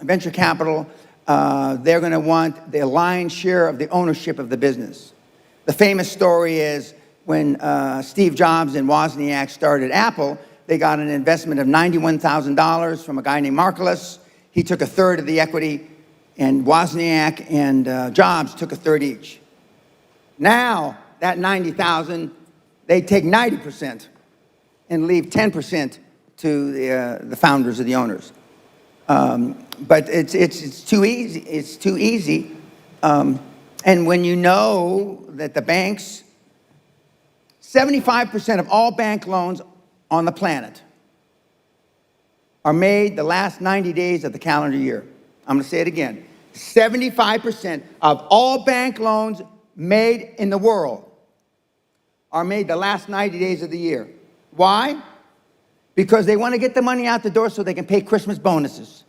venture capital, they're going to want the lion's share of the ownership of the business. The famous story is when Steve Jobs and Wozniak started Apple, they got an investment of $91,000 from a guy named Marcellus. He took 1/3 of the equity, and Wozniak and Jobs took 1/3 each. Now, that $90,000, they take 90% and leave 10% to the founders or the owners. But it's too easy. It's too easy. And when you know that the banks, 75% of all bank loans on the planet are made the last 90 days of the calendar year. I'm going to say it again. 75% of all bank loans made in the world are made the last 90 days of the year. Why? Because they want to get the money out the door so they can pay Christmas bonuses.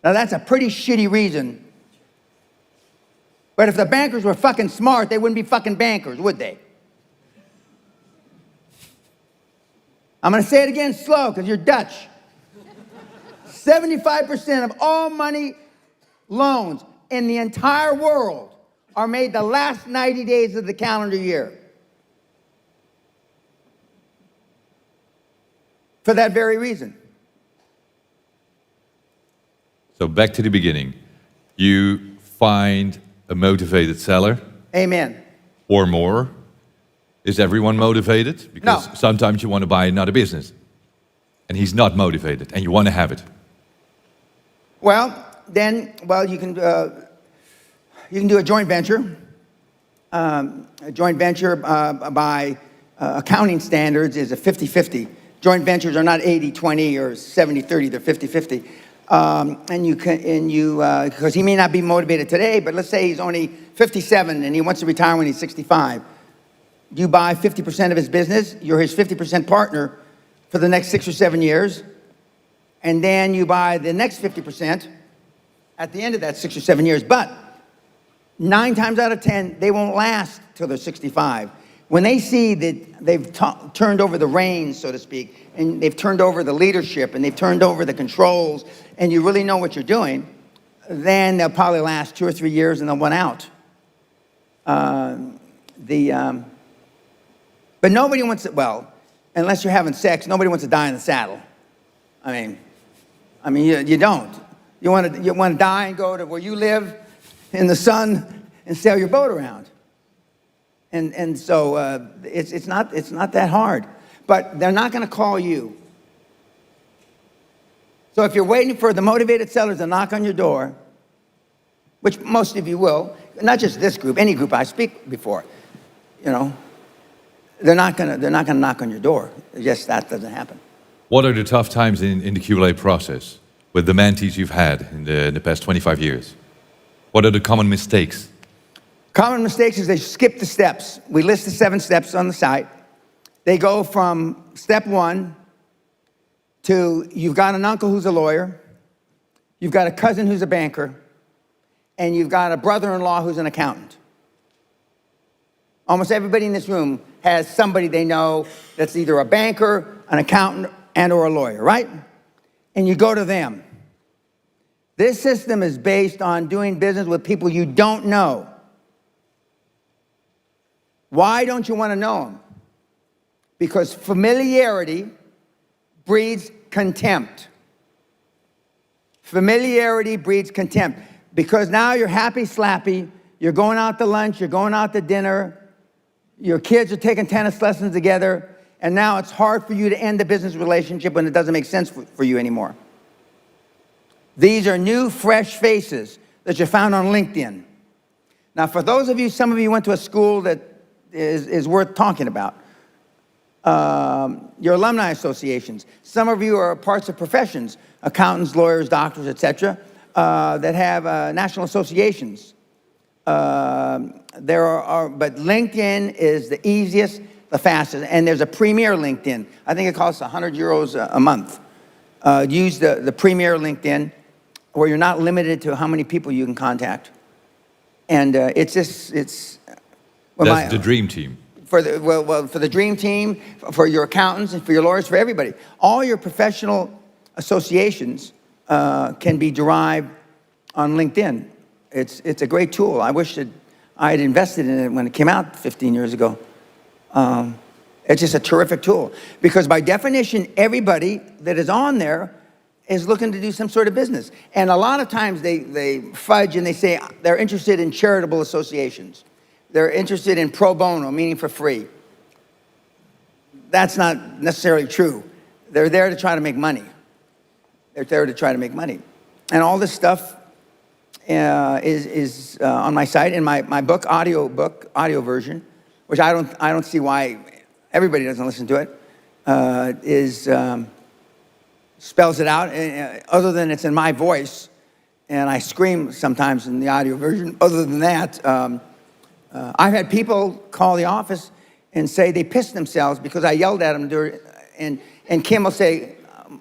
Now, that's a pretty shitty reason But if the bankers were fucking smart, they wouldn't be fucking bankers, would they? I'm gonna say it again slow, because you're Dutch. 75% of all money loans in the entire world are made the last 90 days of the calendar year. For that very reason. So back to the beginning. You find a motivated seller. Amen. Or more. Is everyone motivated? Because No. sometimes you want to buy another business. And he's not motivated, and you want to have it. Well, then, you can do a joint venture. A joint venture by accounting standards is a 50-50. Joint ventures are not 80-20 or 70-30, they're 50-50. Because he may not be motivated today, but let's say he's only 57 and he wants to retire when he's 65. You buy 50% of his business, you're his 50% partner for the next 6 or 7 years, and then you buy the next 50% at the end of that 6 or 7 years. But 9 times out of 10, they won't last till they're 65. When they see that they've turned over the reins, so to speak, and they've turned over the leadership, and they've turned over the controls, and you really know what you're doing, then they'll probably last 2 or 3 years and they'll run out. But nobody wants to, unless you're having sex, nobody wants to die in the saddle. I mean, you don't. You want to die and go to where you live in the sun and sail your boat around. And so it's not that hard. But they're not going to call you. So if you're waiting for the motivated sellers to knock on your door, which most of you will, not just this group, any group I speak before, they're not gonna knock on your door. Just that doesn't happen. What are the tough times in the QLA process with the mentees you've had in the past 25 years? What are the common mistakes? Common mistakes is they skip the steps. We list the 7 steps on the site. They go from step 1 to you've got an uncle who's a lawyer, you've got a cousin who's a banker, and you've got a brother-in-law who's an accountant. Almost everybody in this room has somebody they know that's either a banker, an accountant, and or a lawyer, right? And you go to them. This system is based on doing business with people you don't know. Why don't you want to know them? Because familiarity breeds contempt. Familiarity breeds contempt. Because now you're happy slappy, you're going out to lunch, you're going out to dinner, your kids are taking tennis lessons together, and now it's hard for you to end the business relationship when it doesn't make sense for you anymore. These are new, fresh faces that you found on LinkedIn. Now, for those of you, some of you went to a school that is worth talking about. Your alumni associations. Some of you are parts of professions, accountants, lawyers, doctors, etc., that have national associations. But LinkedIn is the easiest, the fastest, and there's a premier LinkedIn. I think it costs 100 euros a month. Use the premier LinkedIn, where you're not limited to how many people you can contact. And it's That's the dream team. For the dream team, for your accountants, and for your lawyers, for everybody. All your professional associations can be derived on LinkedIn. It's a great tool. I wish that I had invested in it when it came out 15 years ago. It's just a terrific tool. Because by definition, everybody that is on there is looking to do some sort of business. And a lot of times they fudge and they say they're interested in charitable associations. They're interested in pro bono, meaning for free. That's not necessarily true. They're there to try to make money. They're there to try to make money. And all this stuff is on my site. In my audio version, which I don't see why everybody doesn't listen to it, spells it out, other than it's in my voice, and I scream sometimes in the audio version. Other than that, I've had people call the office and say they pissed themselves because I yelled at them during, and Kim will say,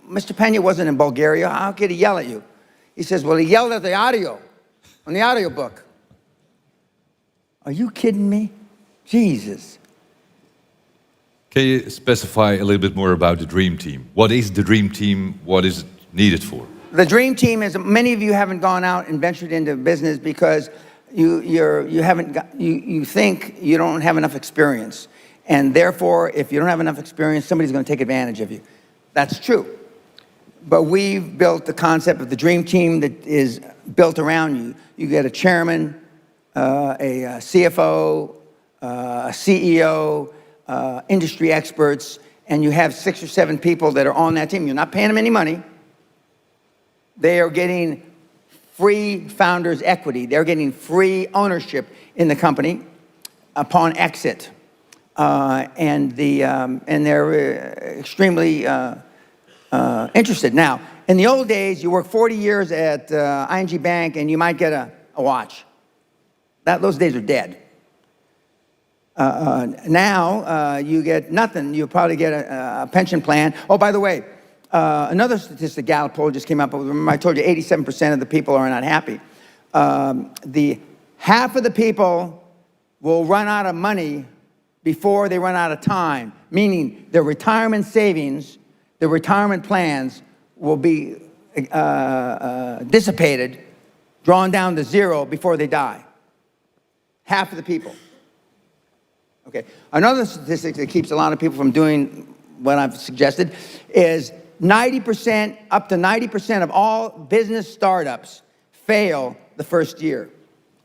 Mr. Pena wasn't in Bulgaria, how could he yell at you? He says, well, he yelled at the audio, on the audio book. Are you kidding me? Jesus. Can you specify a little bit more about the dream team? What is the dream team? What is it needed for? The dream team is, many of you haven't gone out and ventured into business because you think you don't have enough experience. And therefore, if you don't have enough experience, somebody's going to take advantage of you. That's true. But we've built the concept of the dream team that is built around you. You get a chairman, a CFO, a CEO, industry experts, and you have 6 or 7 people that are on that team. You're not paying them any money. They are getting free founders' equity. They're getting free ownership in the company upon exit. And they're extremely interested. Now, in the old days, you work 40 years at ING Bank and you might get a watch. Those days are dead. Now, you get nothing. You probably get a pension plan. Oh, by the way, another statistic Gallup poll just came up. Remember, I told you 87% of the people are not happy. Half of the people will run out of money before they run out of time, meaning their retirement savings, their retirement plans will be dissipated, drawn down to zero before they die. Half of the people. Okay. Another statistic that keeps a lot of people from doing what I've suggested is 90%, up to 90% of all business startups fail the first year.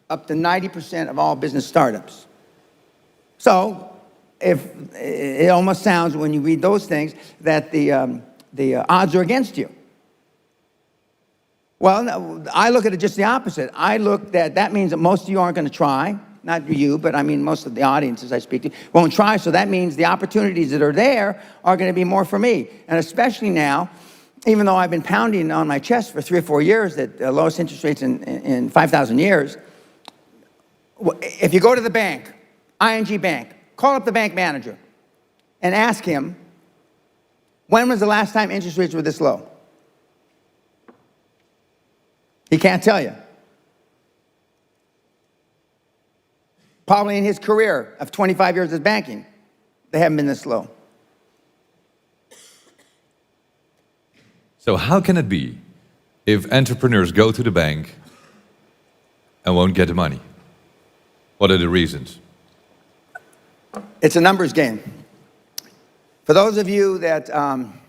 Up to 90% of all business startups. So, if it almost sounds when you read those things that the odds are against you. Well, I look at it just the opposite. I look that means that most of you aren't going to try. Not you, but I mean most of the audiences I speak to won't try. So that means the opportunities that are there are going to be more for me. And especially now, even though I've been pounding on my chest for 3 or 4 years that the lowest interest rates in 5,000 years, if you go to the bank, ING Bank, call up the bank manager and ask him, when was the last time interest rates were this low? He can't tell you. Probably in his career of 25 years of banking, they haven't been this low. So how can it be if entrepreneurs go to the bank and won't get the money? What are the reasons? It's a numbers game. For those of you that I'm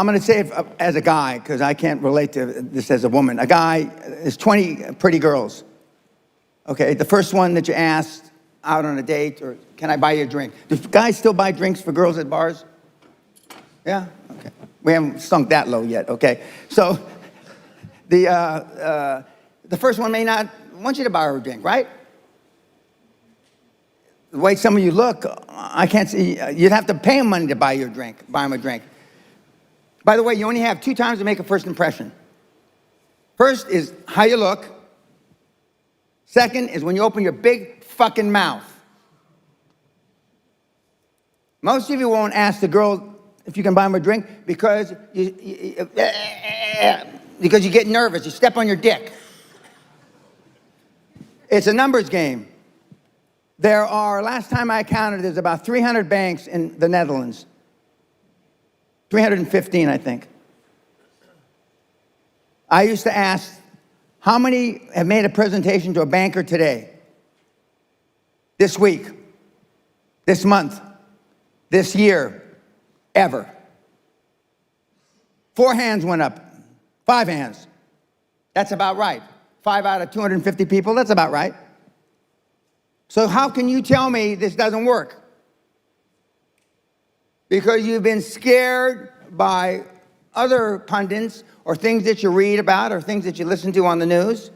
going to say it as a guy, because I can't relate to this as a woman. A guy is 20 pretty girls. Okay, the first one that you asked out on a date, or can I buy you a drink? Do guys still buy drinks for girls at bars? Yeah? Okay. We haven't sunk that low yet, okay? So the first one may not want you to buy her a drink, right? The way some of you look, I can't see. You'd have to pay them money to buy you a drink, buy them a drink. By the way, you only have 2 times to make a first impression. First is how you look. Second is when you open your big fucking mouth. Most of you won't ask the girl if you can buy them a drink because you get nervous. You step on your dick. It's a numbers game. There are, last time I counted, there's about 300 banks in the Netherlands. 315, I think. I used to ask, how many have made a presentation to a banker today? This week? This month? This year? Ever? 4 hands went up. 5 hands. That's about right. 5 out of 250 people, that's about right. So how can you tell me this doesn't work? Because you've been scared by other pundits or things that you read about or things that you listen to on the news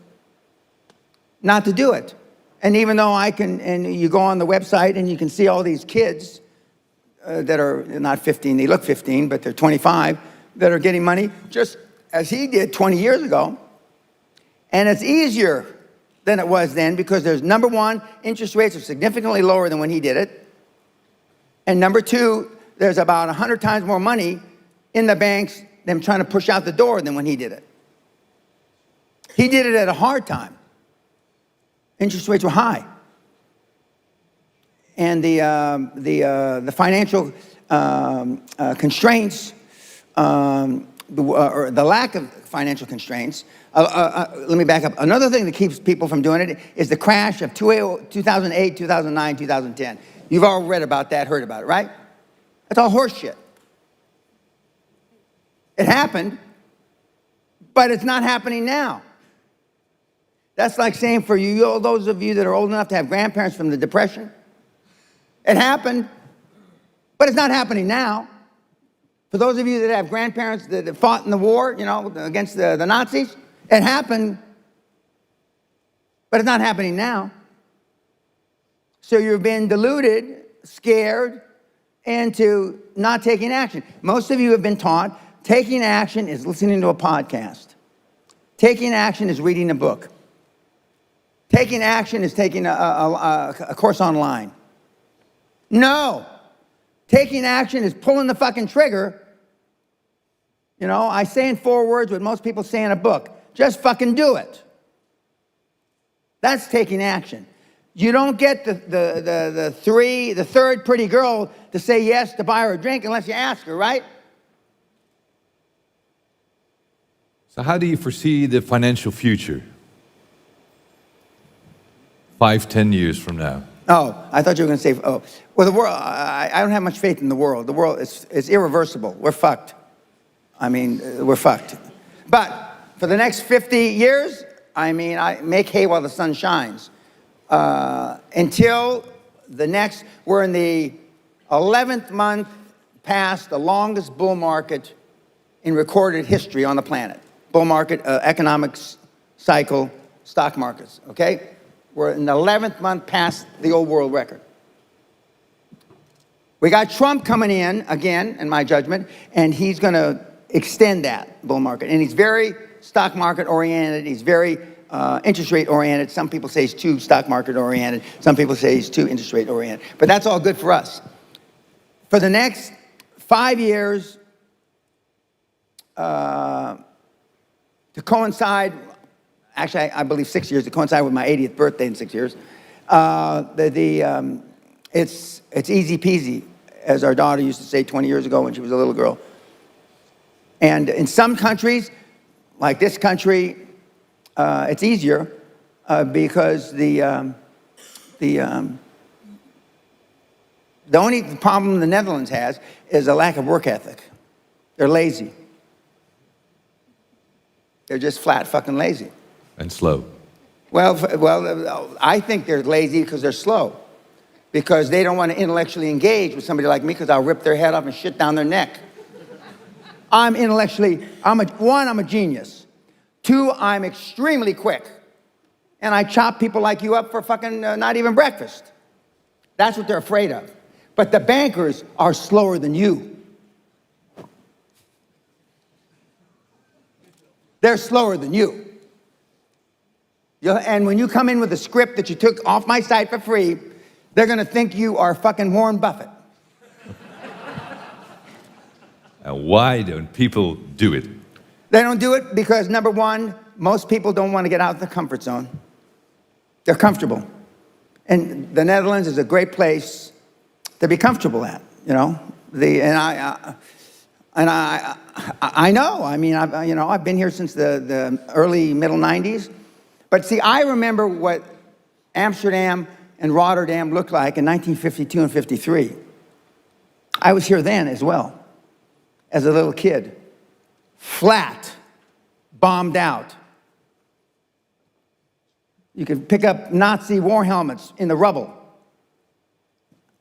not to do it. And even though and you go on the website and you can see all these kids that are not 15, they look 15, but they're 25, that are getting money just as he did 20 years ago. And it's easier than it was then because there's, number one, interest rates are significantly lower than when he did it. And number two, there's about 100 times more money in the banks than trying to push out the door than when he did it. He did it at a hard time. Interest rates were high. And the financial constraints, or the lack of financial constraints, let me back up. Another thing that keeps people from doing it is the crash of 2008, 2009, 2010. You've all read about that, heard about it, right? That's all horse shit. It happened, but it's not happening now. That's like saying for you, those of you that are old enough to have grandparents from the Depression, it happened, but it's not happening now. For those of you that have grandparents that fought in the war, you know, against the Nazis, it happened, but it's not happening now. So you've been deluded, scared, into not taking action. Most of you have been taught taking action is listening to a podcast. Taking action is reading a book. Taking action is taking a course online. No. Taking action is pulling the fucking trigger. You know, I say in 4 words what most people say in a book. Just fucking do it. That's taking action. You don't get the third pretty girl to say yes to buy her a drink unless you ask her, right? So how do you foresee the financial future? 5, 10 years from now? Oh, I thought you were going to say, oh. Well, the world, I don't have much faith in the world. The world is irreversible. We're fucked. I mean, we're fucked. But for the next 50 years, I mean, I make hay while the sun shines. Until the next, we're in the 11th month past the longest bull market in recorded history on the planet. Bull market, economics, cycle, stock markets, okay? We're in the 11th month past the old world record. We got Trump coming in again, in my judgment, and he's going to extend that bull market. And he's very stock market oriented. He's very interest rate oriented. Some people say he's too stock market oriented. Some people say he's too interest rate oriented. But that's all good for us. For the next 5 years, to coincide, actually I believe 6 years, to coincide with my 80th birthday in 6 years, it's easy peasy, as our daughter used to say 20 years ago when she was a little girl. And in some countries, like this country, it's easier because the only problem the Netherlands has is a lack of work ethic. They're lazy. They're just flat fucking lazy. And slow. Well, I think they're lazy because they're slow. Because they don't want to intellectually engage with somebody like me because I'll rip their head off and shit down their neck. I'm a genius. 2, I'm extremely quick. And I chop people like you up for fucking not even breakfast. That's what they're afraid of. But the bankers are slower than you. They're slower than you. And when you come in with a script that you took off my site for free, they're going to think you are fucking Warren Buffett. And why don't people do it? They don't do it because, number one, most people don't want to get out of their comfort zone. They're comfortable. And the Netherlands is a great place to be comfortable at, you know. I know. I mean, I've been here since the early, middle 90s. But see, I remember what Amsterdam and Rotterdam looked like in 1952 and 53. I was here then as well, as a little kid. Flat, bombed out. You could pick up Nazi war helmets in the rubble.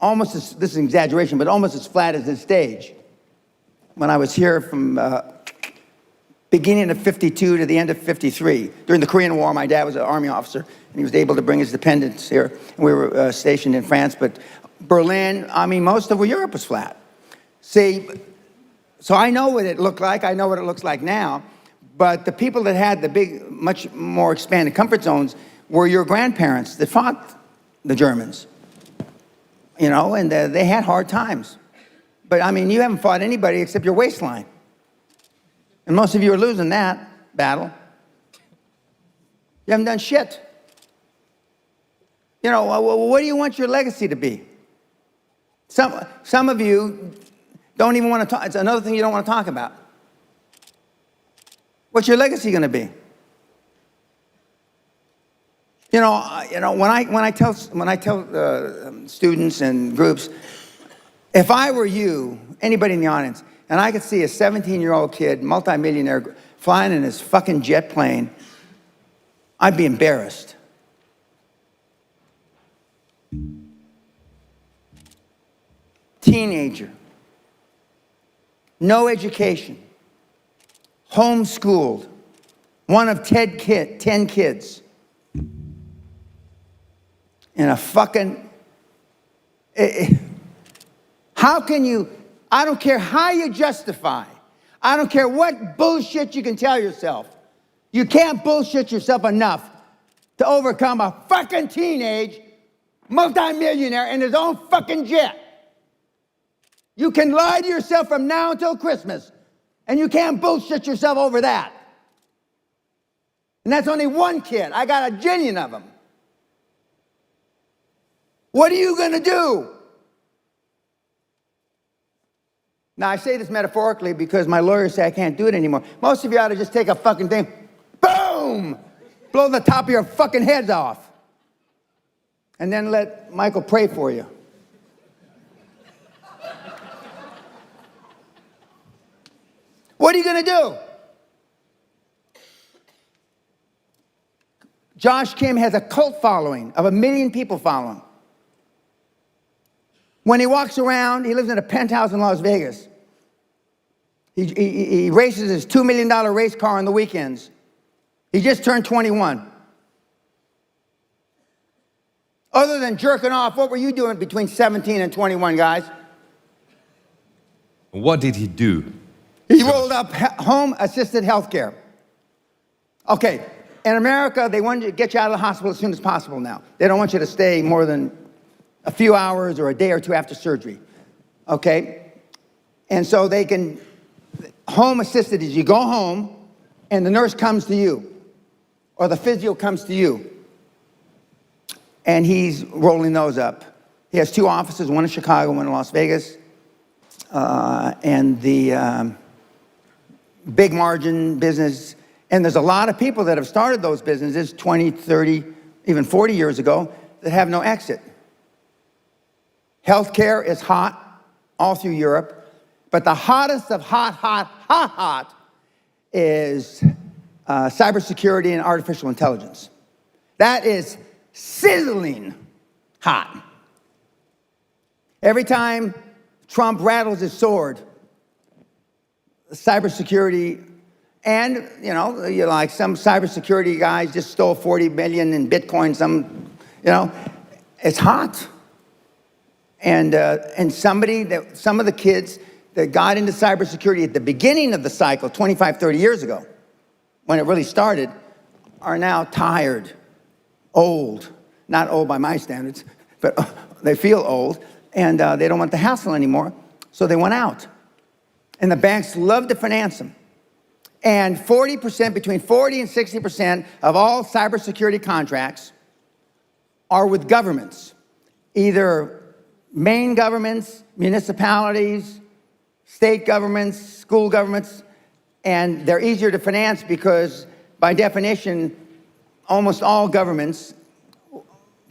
Almost as, this is an exaggeration, but almost as flat as this stage. When I was here from beginning of 52 to the end of 53. During the Korean War, my dad was an army officer, and he was able to bring his dependents here. And we were stationed in France, but Berlin, I mean, most of Europe was flat. See, so I know what it looked like. I know what it looks like now. But the people that had the big, much more expanded comfort zones were your grandparents that fought the Germans. You know, and they had hard times. But, I mean, you haven't fought anybody except your waistline. And most of you are losing that battle. You haven't done shit. You know, what do you want your legacy to be? Some of you don't even want to talk. It's another thing you don't want to talk about. What's your legacy going to be? You know, when I tell students and groups, if I were you, anybody in the audience, and I could see a 17-year-old kid, multimillionaire, flying in his fucking jet plane, I'd be embarrassed. Teenager, no education, homeschooled, one of 10 kids, in a fucking, how can you, I don't care how you justify, I don't care what bullshit you can tell yourself, you can't bullshit yourself enough to overcome a fucking teenage multimillionaire in his own fucking jet. You can lie to yourself from now until Christmas, and you can't bullshit yourself over that. And that's only one kid. I got a jillion of them. What are you going to do? Now, I say this metaphorically because my lawyers say I can't do it anymore. Most of you ought to just take a fucking thing, boom, blow the top of your fucking heads off, and then let Michael pray for you. What are you going to do? Josh Kim has a cult following of 1 million people following. When he walks around, he lives in a penthouse in Las Vegas. He races his $2 million race car on the weekends. He just turned 21. Other than jerking off, what were you doing between 17 and 21, guys? What did he do? He rolled up home-assisted health care. Okay, in America, they want to get you out of the hospital as soon as possible now. They don't want you to stay more than a few hours or a day or two after surgery, okay? And so they can, home-assisted is you go home and the nurse comes to you or the physio comes to you and he's rolling those up. He has 2 offices, one in Chicago, one in Las Vegas, and the big margin business. And there's a lot of people that have started those businesses 20, 30, even 40 years ago that have no exit. Healthcare is hot all through Europe, but the hottest of hot is cybersecurity and artificial intelligence. That is sizzling hot. Every time Trump rattles his sword, cybersecurity, and you know, you're like some cybersecurity guys just stole 40 million in Bitcoin. It's hot. And some of the kids that got into cybersecurity at the beginning of the cycle, 25, 30 years ago, when it really started, are now tired, old. Not old by my standards, but they feel old, and they don't want the hassle anymore, so they went out. And the banks love to finance them. And 40%, between 40 and 60% of all cybersecurity contracts are with governments, either main governments, municipalities, state governments, school governments, and they're easier to finance because, by definition, almost all governments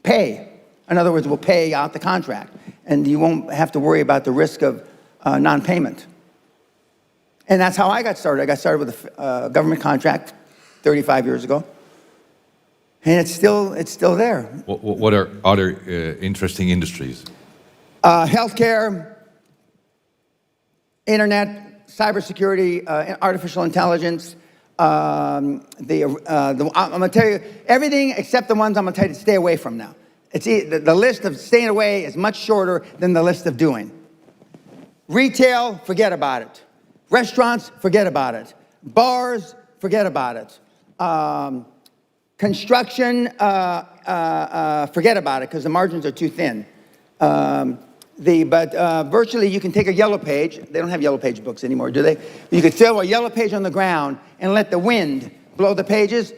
pay. In other words, will pay out the contract, and you won't have to worry about the risk of non-payment. And that's how I got started. I got started with a government contract 35 years ago, and it's still there. What are other interesting industries? Healthcare, internet, cybersecurity, artificial intelligence. I'm going to tell you everything except the ones I'm going to tell you to stay away from now. The list of staying away is much shorter than the list of doing. Retail, forget about it. Restaurants, forget about it. Bars, forget about it. Construction, forget about it because the margins are too thin. Virtually, you can take a yellow page. They don't have yellow page books anymore, do they? You could throw a yellow page on the ground and let the wind blow the pages.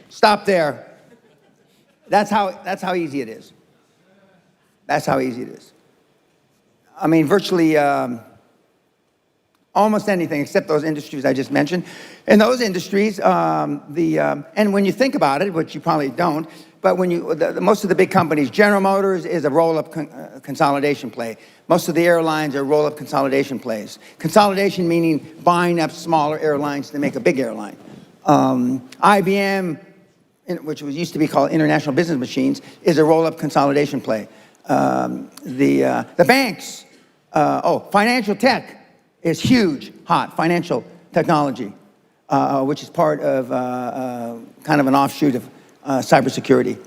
Stop there. That's how easy it is. That's how easy it is. I mean, virtually almost anything except those industries I just mentioned. In those industries, and when you think about it, which you probably don't, but when most of the big companies, General Motors is a roll-up consolidation play. Most of the airlines are roll-up consolidation plays. Consolidation meaning buying up smaller airlines to make a big airline. IBM, which used to be called International Business Machines, is a roll-up consolidation play. The banks, financial tech is huge, hot, financial technology, which is part of kind of an offshoot of cybersecurity.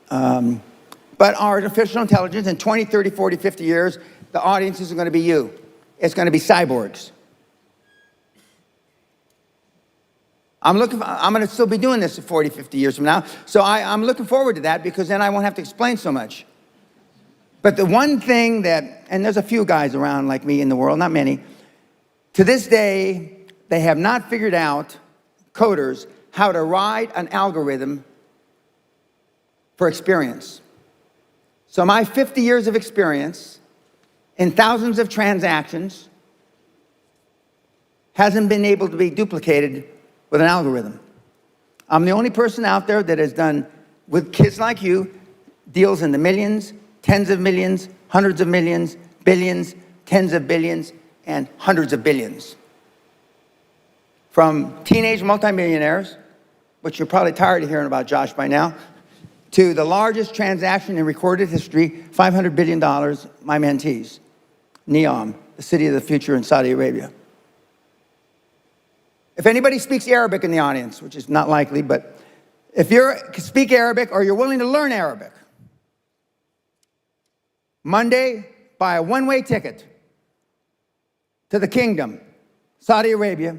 But artificial intelligence in 20, 30, 40, 50 years, the audience is going to be you. It's going to be cyborgs. I'm going to still be doing this 40, 50 years from now. So I'm looking forward to that because then I won't have to explain so much. But the one thing that, and there's a few guys around like me in the world, not many, to this day, they have not figured out, coders, how to write an algorithm for experience. So my 50 years of experience in thousands of transactions hasn't been able to be duplicated with an algorithm. I'm the only person out there that has done, with kids like you, deals in the millions, tens of millions, hundreds of millions, billions, tens of billions, and hundreds of billions. From teenage multimillionaires, which you're probably tired of hearing about Josh by now, to the largest transaction in recorded history, $500 billion, my mentees, Neom, the city of the future in Saudi Arabia. If anybody speaks Arabic in the audience, which is not likely, but if you speak Arabic or you're willing to learn Arabic, Monday, buy a one-way ticket to the kingdom, Saudi Arabia,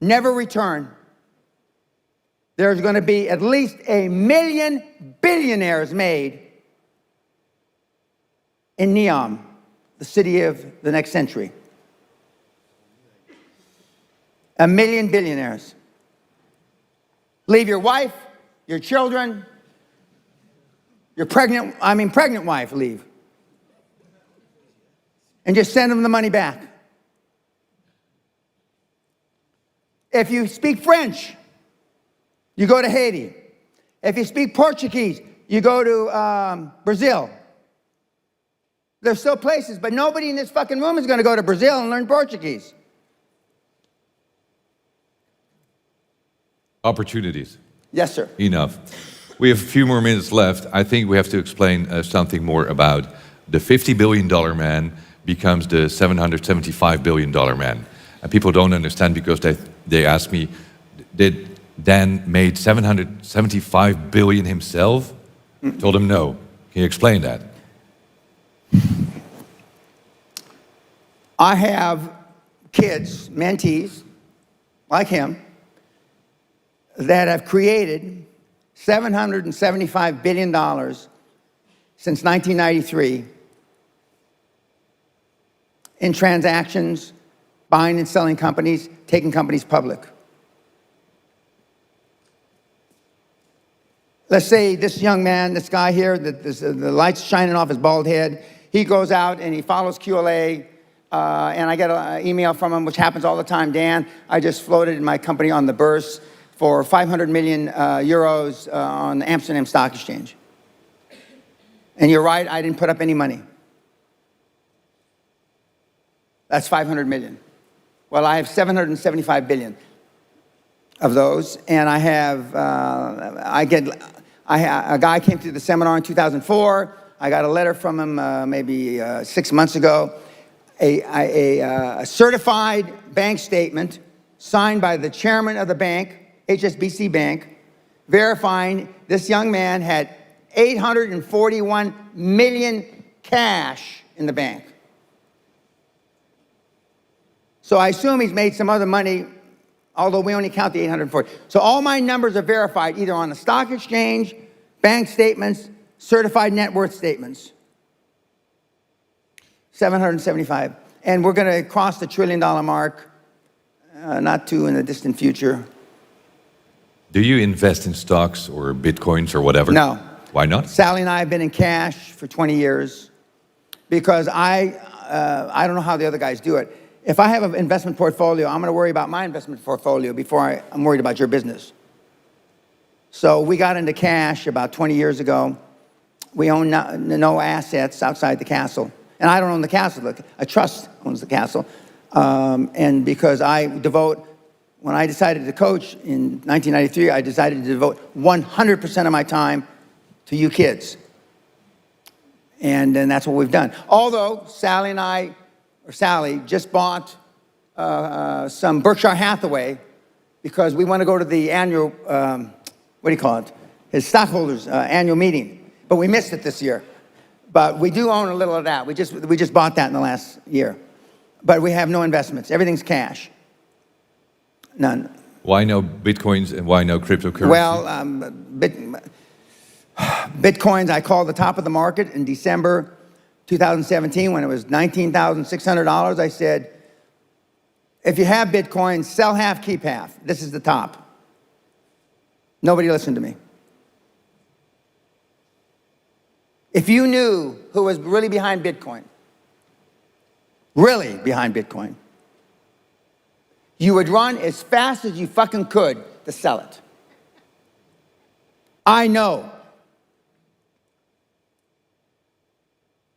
never return. There's going to be at least 1 million billionaires made in Neom, the city of the next century. 1 million billionaires. Leave your wife, your children, your pregnant wife, leave. And just send them the money back. If you speak French, you go to Haiti. If you speak Portuguese, you go to Brazil. There's still places, but nobody in this fucking room is going to go to Brazil and learn Portuguese. Opportunities. Yes, sir. Enough. We have a few more minutes left. I think we have to explain something more about the $50 billion man becomes the $775 billion man. And people don't understand because they ask me, did Dan made 775 billion himself? Told him no. Can you explain that? I have kids, mentees, like him, that have created $775 billion since 1993 in transactions, buying and selling companies, taking companies public. Let's say this young man, this guy here, the light's shining off his bald head, he goes out and he follows QLA, and I get an email from him, which happens all the time. Dan, I just floated my company on the Bourse for 500 million euros on the Amsterdam Stock Exchange. And you're right, I didn't put up any money. That's 500 million. Well, I have 775 billion of those, and I have, a guy came to the seminar in 2004. I got a letter from him maybe 6 months ago, a certified bank statement signed by the chairman of the bank, HSBC Bank, verifying this young man had 841 million cash in the bank. So I assume he's made some other money, although we only count the 840. So all my numbers are verified either on the stock exchange, bank statements, certified net worth statements. 775. And we're going to cross the $1 trillion mark, not too in the distant future. Do you invest in stocks or bitcoins or whatever? No. Why not? Sally and I have been in cash for 20 years because I don't know how the other guys do it. If I have an investment portfolio, I'm going to worry about my investment portfolio before I'm worried about your business. So we got into cash about 20 years ago. We own no assets outside the castle. And I don't own the castle. A trust owns the castle. And because when I decided to coach in 1993, I decided to devote 100% of my time to you kids. And that's what we've done. Although Sally just bought some Berkshire Hathaway because we want to go to the annual, his stockholders' annual meeting. But we missed it this year. But we do own a little of that. We just bought that in the last year. But we have no investments. Everything's cash. None. Why no bitcoins and why no cryptocurrency? Well, bitcoins, I called the top of the market in December 2017 when it was $19,600. I said, if you have bitcoins, sell half, keep half. This is the top. Nobody listened to me. If you knew who was really behind Bitcoin, you would run as fast as you fucking could to sell it. I know.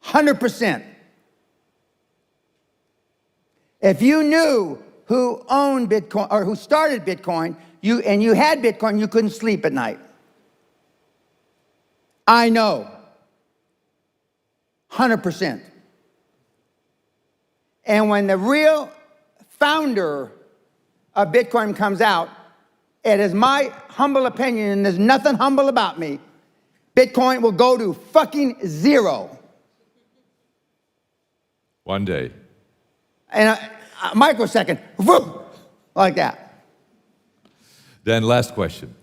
100%. If you knew who owned Bitcoin or who started Bitcoin, and you had Bitcoin, you couldn't sleep at night. I know. 100%. And when the real founder of Bitcoin comes out, it is my humble opinion, and there's nothing humble about me, Bitcoin will go to fucking zero. One day. In a microsecond, whoop, like that. Then last question.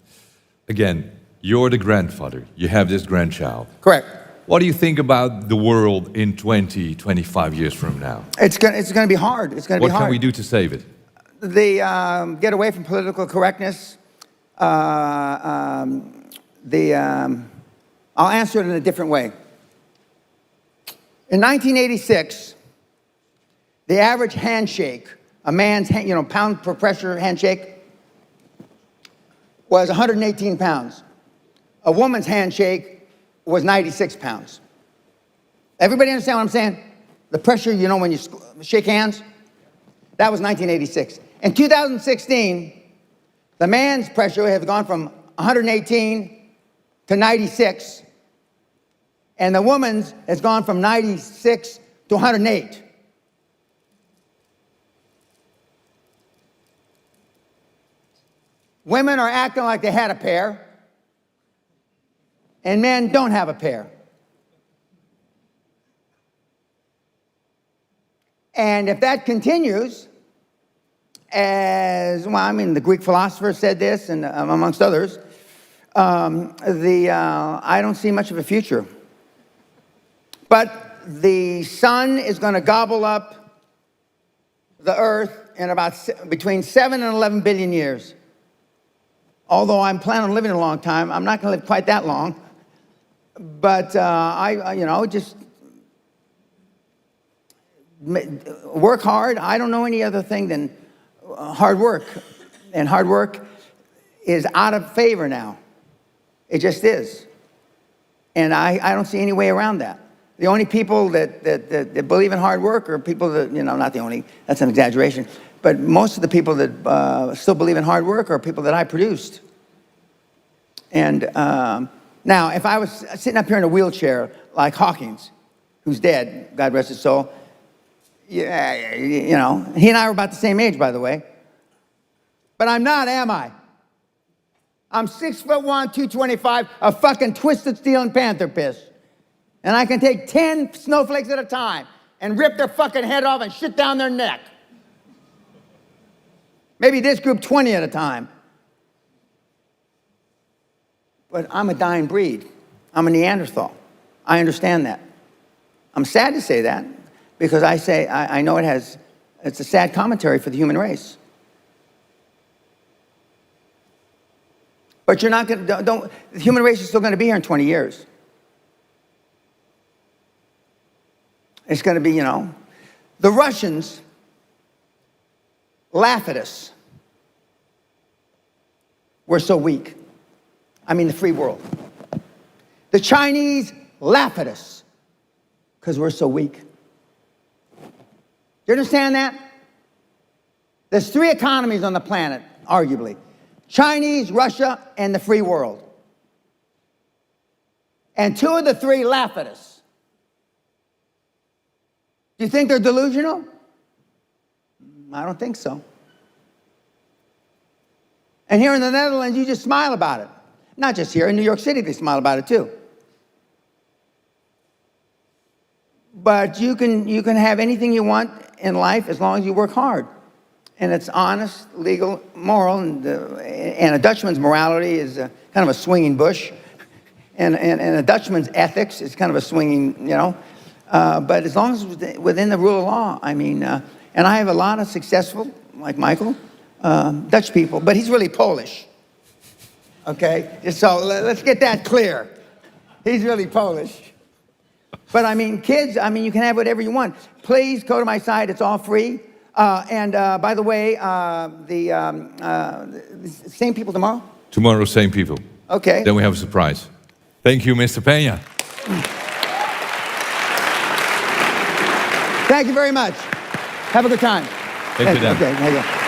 Again, you're the grandfather. You have this grandchild. Correct. What do you think about the world in 20, 25 years from now? It's going to be hard. It's going to be hard. What can we do to save it? Get away from political correctness. I'll answer it in a different way. In 1986, the average handshake, a man's pound per pressure handshake, was 118 pounds. A woman's handshake was 96 pounds. Everybody understand what I'm saying? The pressure, when you shake hands? That was 1986. In 2016, the man's pressure has gone from 118 to 96, and the woman's has gone from 96 to 108. Women are acting like they had a pair, and men don't have a pair. And if that continues, the Greek philosopher said this, and amongst others, I don't see much of a future. But the sun is going to gobble up the earth in about between 7 and 11 billion years. Although I'm planning on living a long time, I'm not going to live quite that long. But just work hard. I don't know any other thing than hard work. And hard work is out of favor now. It just is. And I don't see any way around that. The only people that believe in hard work are people that, not the only, that's an exaggeration, but most of the people that still believe in hard work are people that I produced. And now, if I was sitting up here in a wheelchair like Hawkins, who's dead, God rest his soul, he and I were about the same age, by the way. But I'm not, am I? I'm 6'1", 225, a fucking twisted steel and panther piss. And I can take 10 snowflakes at a time and rip their fucking head off and shit down their neck. Maybe this group 20 at a time. But I'm a dying breed. I'm a Neanderthal. I understand that. I'm sad to say that because I know it's a sad commentary for the human race. But you're not going to, the human race is still going to be here in 20 years. It's going to be, the Russians laugh at us. We're so weak. I mean, the free world. The Chinese laugh at us because we're so weak. You understand that? There's 3 economies on the planet, arguably. Chinese, Russia, and the free world. And 2 of the 3 laugh at us. Do you think they're delusional? I don't think so. And here in the Netherlands, you just smile about it. Not just here, in New York City, they smile about it too. But you can have anything you want in life as long as you work hard. And it's honest, legal, moral, and a Dutchman's morality is kind of a swinging bush. And a Dutchman's ethics is kind of a swinging, but as long as it's within the rule of law, I mean, and I have a lot of successful, like Michael, Dutch people, but he's really Polish. Okay, so let's get that clear. He's really Polish. But I mean, kids, you can have whatever you want. Please go to my site, it's all free. And by the way, the same people tomorrow? Tomorrow, same people. Okay. Then we have a surprise. Thank you, Mr. PENA. Thank you very much. Have a good time. Thank you, Dan. Okay, there you go.